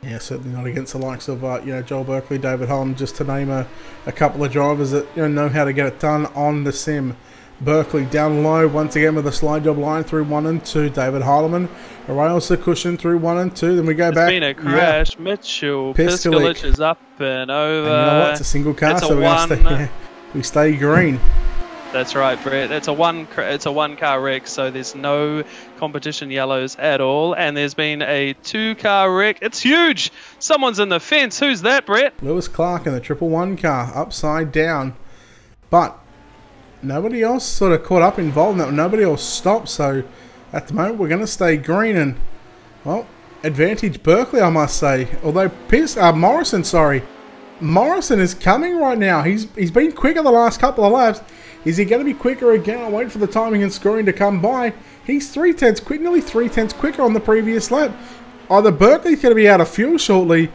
Yeah, certainly not against the likes of you know, Joel Berkeley, David Heilemann, just to name a couple of drivers that, you know how to get it done on the sim. Berkeley down low once again with a slide job line through 1 and 2. David Heilemann rails the cushion through 1 and 2. Then we go back. It's been a crash. Yeah. Mitchell Piskalik is up and over. And you know what? It's a single car, it's so we stay green. That's right, Brett. It's a one car wreck, so there's no competition yellows at all. And there's been a 2-car wreck. It's huge. Someone's in the fence. Who's that, Brett? Lewis Clark in the 111 car, upside down. But nobody else sort of caught up involved in that. Nobody else stopped. So at the moment, we're going to stay green. And, well, advantage Berkeley, I must say. Although Morrison is coming right now. He's been quicker the last couple of laps. Is he going to be quicker again? I'll wait for the timing and scoring to come by. He's 3/10 quick, nearly 3/10 quicker on the previous lap. Either Berkeley's going to be out of fuel shortly,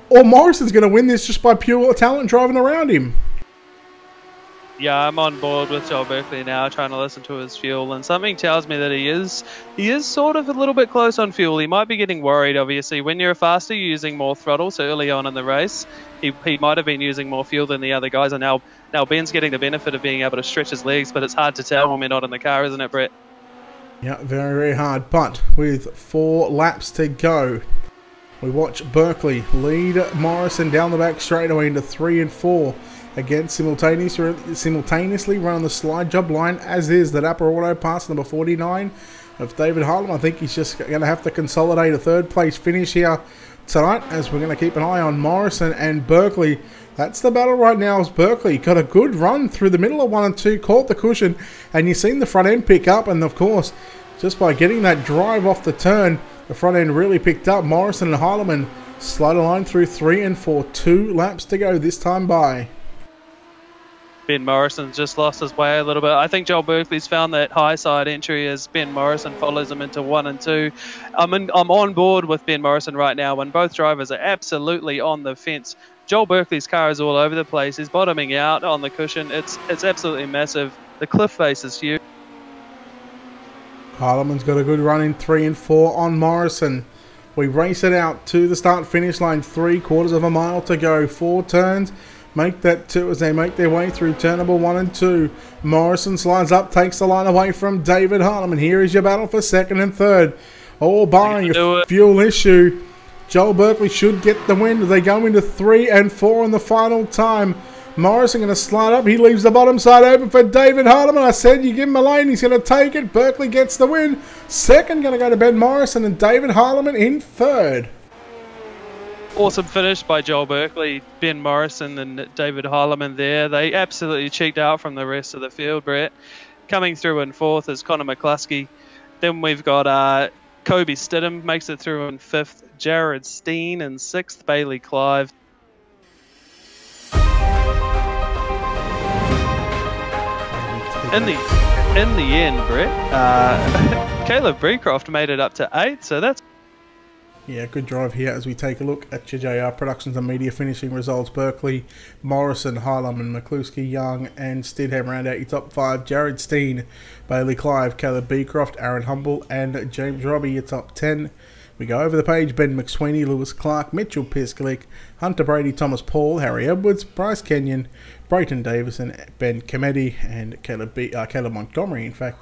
or Morrison's going to win this just by pure talent driving around him. Yeah, I'm on board with Joel Berkeley now, trying to listen to his fuel, and something tells me that he is sort of a little bit close on fuel. He might be getting worried, obviously. When you're faster, you're using more throttle, so early on in the race, he might have been using more fuel than the other guys, and now Ben's getting the benefit of being able to stretch his legs, but it's hard to tell when we're not in the car, isn't it, Brett? Yeah, very, very hard, but with 4 laps to go, we watch Berkeley lead Morrison down the back straightaway into 3 and 4. again, simultaneously run on the slide job line, as is that upper auto pass number 49 of David Harlem. I think he's just going to have to consolidate a third place finish here tonight, as we're going to keep an eye on Morrison and Berkeley. That's the battle right now, as Berkeley got a good run through the middle of 1 and 2, caught the cushion, and you've seen the front end pick up, and of course, just by getting that drive off the turn, the front end really picked up. Morrison and Harleman slide a line through 3 and 4, 2 laps to go this time by. Ben Morrison's just lost his way a little bit. I think Joel Berkeley's found that high side entry as Ben Morrison follows him into 1 and 2. I'm on board with Ben Morrison right now when both drivers are absolutely on the fence. Joel Berkeley's car is all over the place. He's bottoming out on the cushion. It's absolutely massive. The cliff face is huge. Harleman's got a good run in 3 and 4 on Morrison. We race it out to the start-finish line, 3/4 of a mile to go, 4 turns. Make that 2 as they make their way through turn number 1 and 2. Morrison slides up, takes the line away from David Harleman. Here is your battle for 2nd and 3rd. All barring a fuel issue. Joel Berkeley should get the win as they go into 3 and 4 in the final time. Morrison going to slide up. He leaves the bottom side open for David Harleman. I said you give him a lane, he's going to take it. Berkeley gets the win. 2nd going to go to Ben Morrison, and David Harleman in 3rd. Awesome finish by Joel Berkeley, Ben Morrison and David Harleman there. They absolutely cheeked out from the rest of the field, Brett. Coming through in 4th is Connor McCluskey. Then we've got Kobe Stidham makes it through in 5th. Jared Steen in 6th. Bailey Clive. In the end, Brett, Caleb Breecroft made it up to 8th, so that's... Yeah, good drive here as we take a look at your JR Productions and Media finishing results. Berkeley, Morrison, Harleman, McCluskey, Young and Stidham round out your top 5. Jared Steen, Bailey Clive, Caleb Beecroft, Aaron Humble and James Robbie your top 10. We go over the page: Ben McSweeney, Lewis Clark, Mitchell Piskalik, Hunter Brady, Thomas Paul, Harry Edwards, Bryce Kenyon, Brayton Davison, Ben Comedy and Caleb Montgomery, in fact,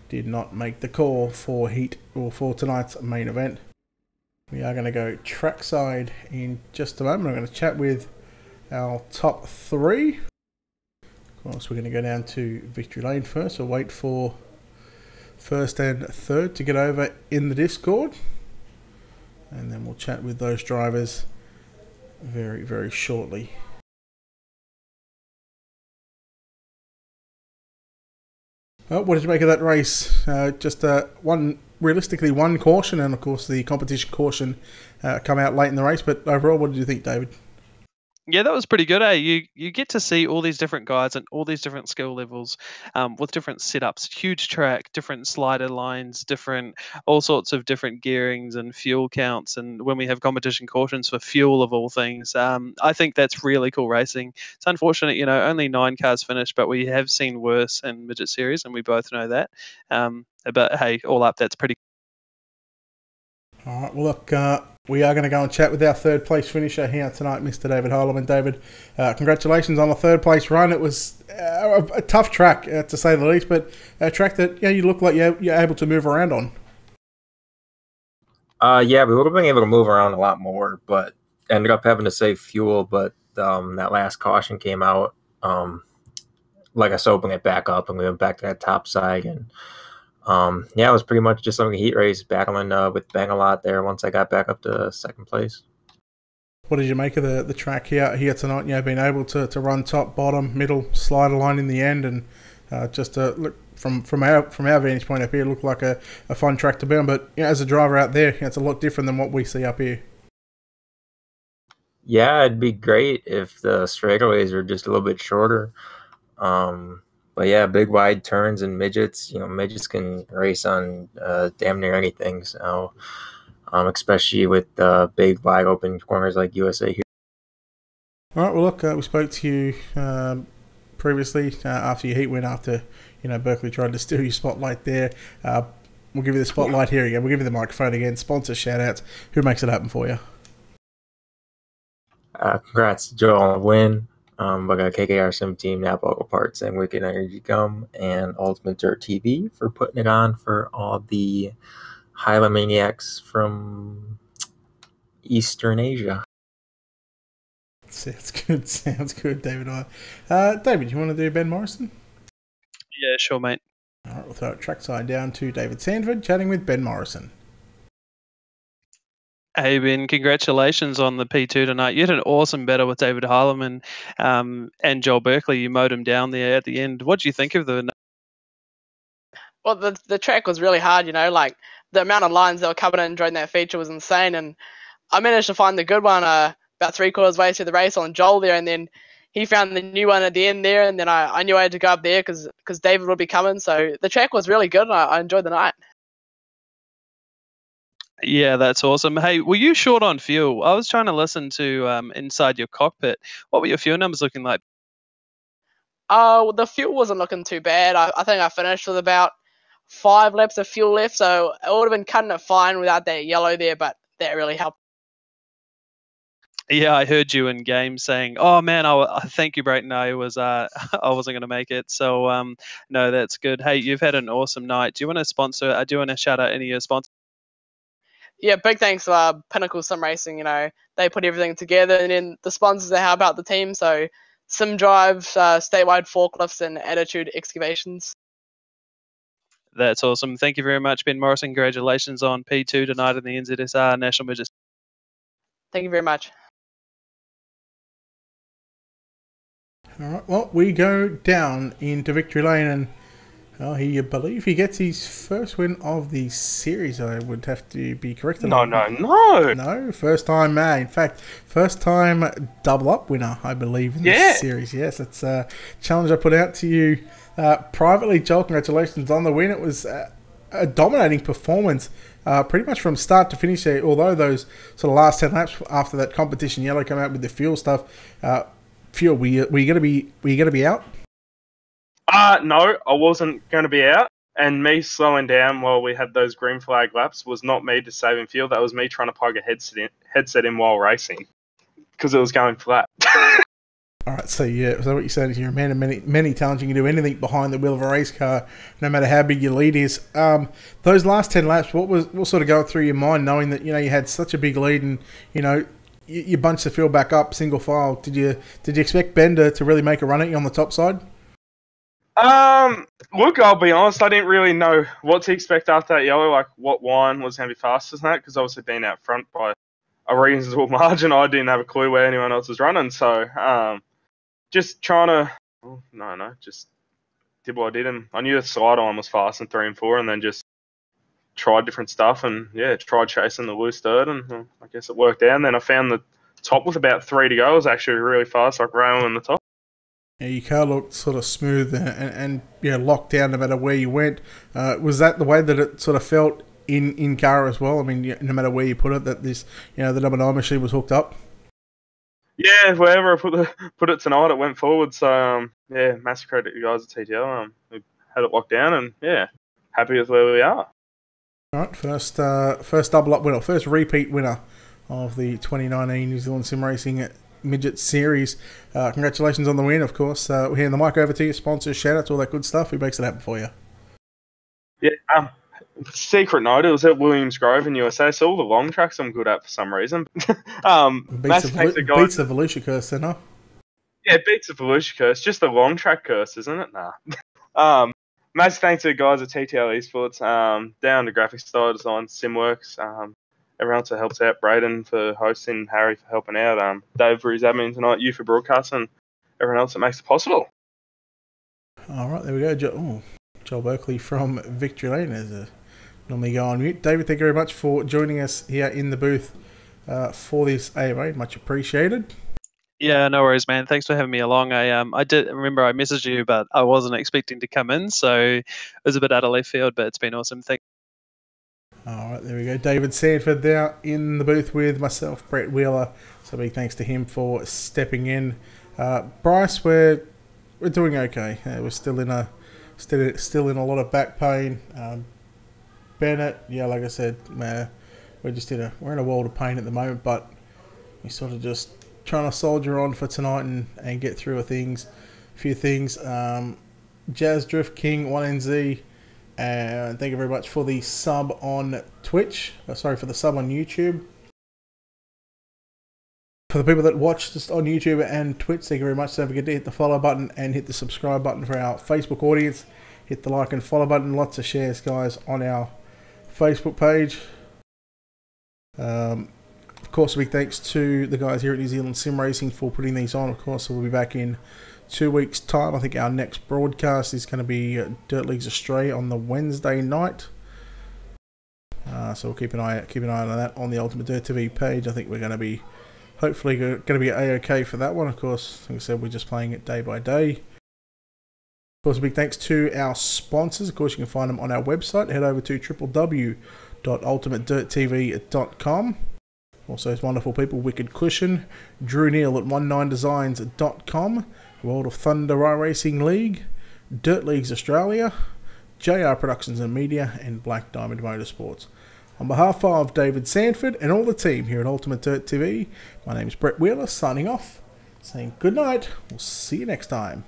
did not make the call for heat or for tonight's main event. We are going to go trackside in just a moment. I'm going to chat with our top 3. Of course, we're going to go down to Victory Lane first. We'll wait for 1st and 3rd to get over in the Discord. And then we'll chat with those drivers very, very shortly. What did you make of that race? Realistically one caution, and of course the competition caution come out late in the race, but overall, what did you think, David? Yeah, that was pretty good, eh? You get to see all these different guys and all these different skill levels with different setups, huge track, different slider lines, all sorts of different gearings and fuel counts. And when we have competition cautions for fuel of all things, I think that's really cool racing. It's unfortunate, only 9 cars finished, but we have seen worse in Midget Series, and we both know that. But hey, all up, that's pretty. All right, well, look, we are going to go and chat with our 3rd place finisher here tonight, Mr. David Harleman. David, congratulations on the 3rd place run. It was a tough track, to say the least, but a track that you look like you're able to move around on. Yeah, we would have been able to move around a lot more, but ended up having to save fuel. But that last caution came out, like us opening it back up, and we went back to that top side, and yeah, it was pretty much just like a heat race, battling with Bang a lot there once I got back up to 2nd place. What did you make of the track here tonight? Being able to run top, bottom, middle, slider line in the end, and just look from our vantage point up here, it looked like a fun track to be on. But as a driver out there, it's a lot different than what we see up here. Yeah, it'd be great if the straightaways were just a little bit shorter. But yeah, big wide turns and midgets. Midgets can race on damn near anything. So, especially with big wide open corners like USA here. All right. Well, look, we spoke to you previously after your heat win. After Berkeley tried to steal your spotlight there. We'll give you the spotlight here again. We'll give you the microphone again. Sponsor shout outs. Who makes it happen for you? Congrats to Joel on the win. We got KKR Sim Team, Napa Auto Parts, and Wicked Energy Gum, and Ultimate Dirt TV for putting it on for all the Hylomaniacs from Eastern Asia. Sounds good. Sounds good, David. David, you want to do Ben Morrison? Yeah, sure, mate. All right, we'll throw it trackside down to David Sanford, chatting with Ben Morrison. Hey, Ben, congratulations on the P2 tonight. You had an awesome battle with David Harleman and Joel Berkeley. You mowed him down there at the end. What do you think of the... Well, the track was really hard, like the amount of lines that were coming in during that feature was insane, and I managed to find the good one about 3/4 way through the race on Joel there, and then he found the new one at the end there, and then I knew I had to go up there because David would be coming, so the track was really good, and I enjoyed the night. Yeah, that's awesome. Hey, were you short on fuel? I was trying to listen to inside your cockpit. What were your fuel numbers looking like? The fuel wasn't looking too bad. I think I finished with about 5 laps of fuel left, so it would have been cutting it fine without that yellow there, but that really helped. Yeah, I heard you in game saying, "Oh man, thank you, Brayton. I was I wasn't going to make it." So no, that's good. Hey, you've had an awesome night. Do you want to sponsor? I do want to shout out any of your sponsors. Yeah, big thanks to Pinnacle Sim Racing. They put everything together, and then the sponsors that help out the team. So Sim Drive, Statewide Forklifts, and Attitude Excavations. That's awesome. Thank you very much, Ben Morrison. Congratulations on P2 tonight in the NZSR National Midget. Thank you very much. All right, well, we go down into victory lane, and I believe he gets his first win of the series. I would have to be corrected. No, first time, in fact, first time double up winner, I believe, in this series. Yes, it's a challenge I put out to you privately. Joel, congratulations on the win. It was a dominating performance pretty much from start to finish there, although those sort of last 10 laps after that competition yellow come out with the fuel stuff. Fuel, were you going to be out? No, I wasn't going to be out. And me slowing down while we had those green flag laps was not me just saving fuel. That was me trying to plug a headset in while racing because it was going flat. All right, so what you're saying is you're a man of many talents. You can do anything behind the wheel of a race car, no matter how big your lead is. Those last 10 laps, what sort of going through your mind, knowing that you had such a big lead and you bunched the field back up single file? Did you expect Ben to really make a run at you on the top side? Look, I'll be honest, I didn't really know what to expect after that yellow, like what line was going to be faster than that, because obviously being out front by a reasonable margin, I didn't have a clue where anyone else was running, so just trying to, just did what I did, and I knew the side line was fast in 3 and 4, and then just tried different stuff, and tried chasing the loose third, and I guess it worked out, and then I found the top with about 3 to go. It was actually really fast, like railing the top. Yeah, your car looked sort of smooth and locked down no matter where you went. Was that the way that it sort of felt in car as well? I mean, no matter where you put it, that this the number 9 machine was hooked up. Yeah, wherever I put it tonight, it went forward. So massive credit to you guys at TTL. We had it locked down, and happy with where we are. All right, first double up winner, first repeat winner of the 2019 New Zealand Sim Racing Midget Series. Congratulations on the win, of course. We hand the mic over to you, sponsors, shout outs, all that good stuff. Who makes it happen for you? Yeah, secret note, it was at Williams Grove in USA, so all the long tracks I'm good at for some reason. Beats the Volusia curse, then, huh? Yeah, beats the Volusia curse. Just the long track curse, isn't it? Nah. Massive thanks to the guys at TTL Esports, down to graphic style design, SimWorks, everyone else that helps out, Braden for hosting, Harry for helping out, Dave for his admin tonight, you for broadcasting, everyone else that makes it possible. All right, there we go. Joel Berkeley from Victory Lane as normally go on mute. David, thank you very much for joining us here in the booth for this AMA. Much appreciated. Yeah, no worries, man. Thanks for having me along. I did remember I messaged you, but I wasn't expecting to come in, so it was a bit out of left field, but it's been awesome. All right, there we go. David Sanford there in the booth with myself, Brett Wheeler. So big thanks to him for stepping in. Bryce, we're doing okay. We're still in a lot of back pain. Bennett, like I said, we're in a world of pain at the moment, but we're sort of just trying to soldier on for tonight and get through a few things. Jazz Drift King 1NZ. And thank you very much for the sub on Twitch. For the sub on YouTube. For the people that watch us on YouTube and Twitch, thank you very much. Don't forget to hit the follow button and hit the subscribe button for our Facebook audience. Hit the like and follow button. Lots of shares, guys, on our Facebook page. Of course, a big thanks to the guys here at New Zealand Sim Racing for putting these on. Of course, we'll be back in 2 weeks' time. I think our next broadcast is going to be Dirt Leagues Australia on the Wednesday night. So we'll keep an eye on that on the Ultimate Dirt TV page. I think we're going to be hopefully going to be A-OK for that one. Of course, like I said, we're just playing it day by day. Of course, a big thanks to our sponsors. Of course, you can find them on our website. Head over to www.ultimatedirttv.com. Also, those wonderful people, Wicked Cushion, Drew Neal at 19designs.com, World of Thunder iRacing League, Dirt Leagues Australia, JR Productions and Media, and Black Diamond Motorsports. On behalf of David Sanford and all the team here at Ultimate Dirt TV, my name is Brett Wheeler, signing off, saying good night. We'll see you next time.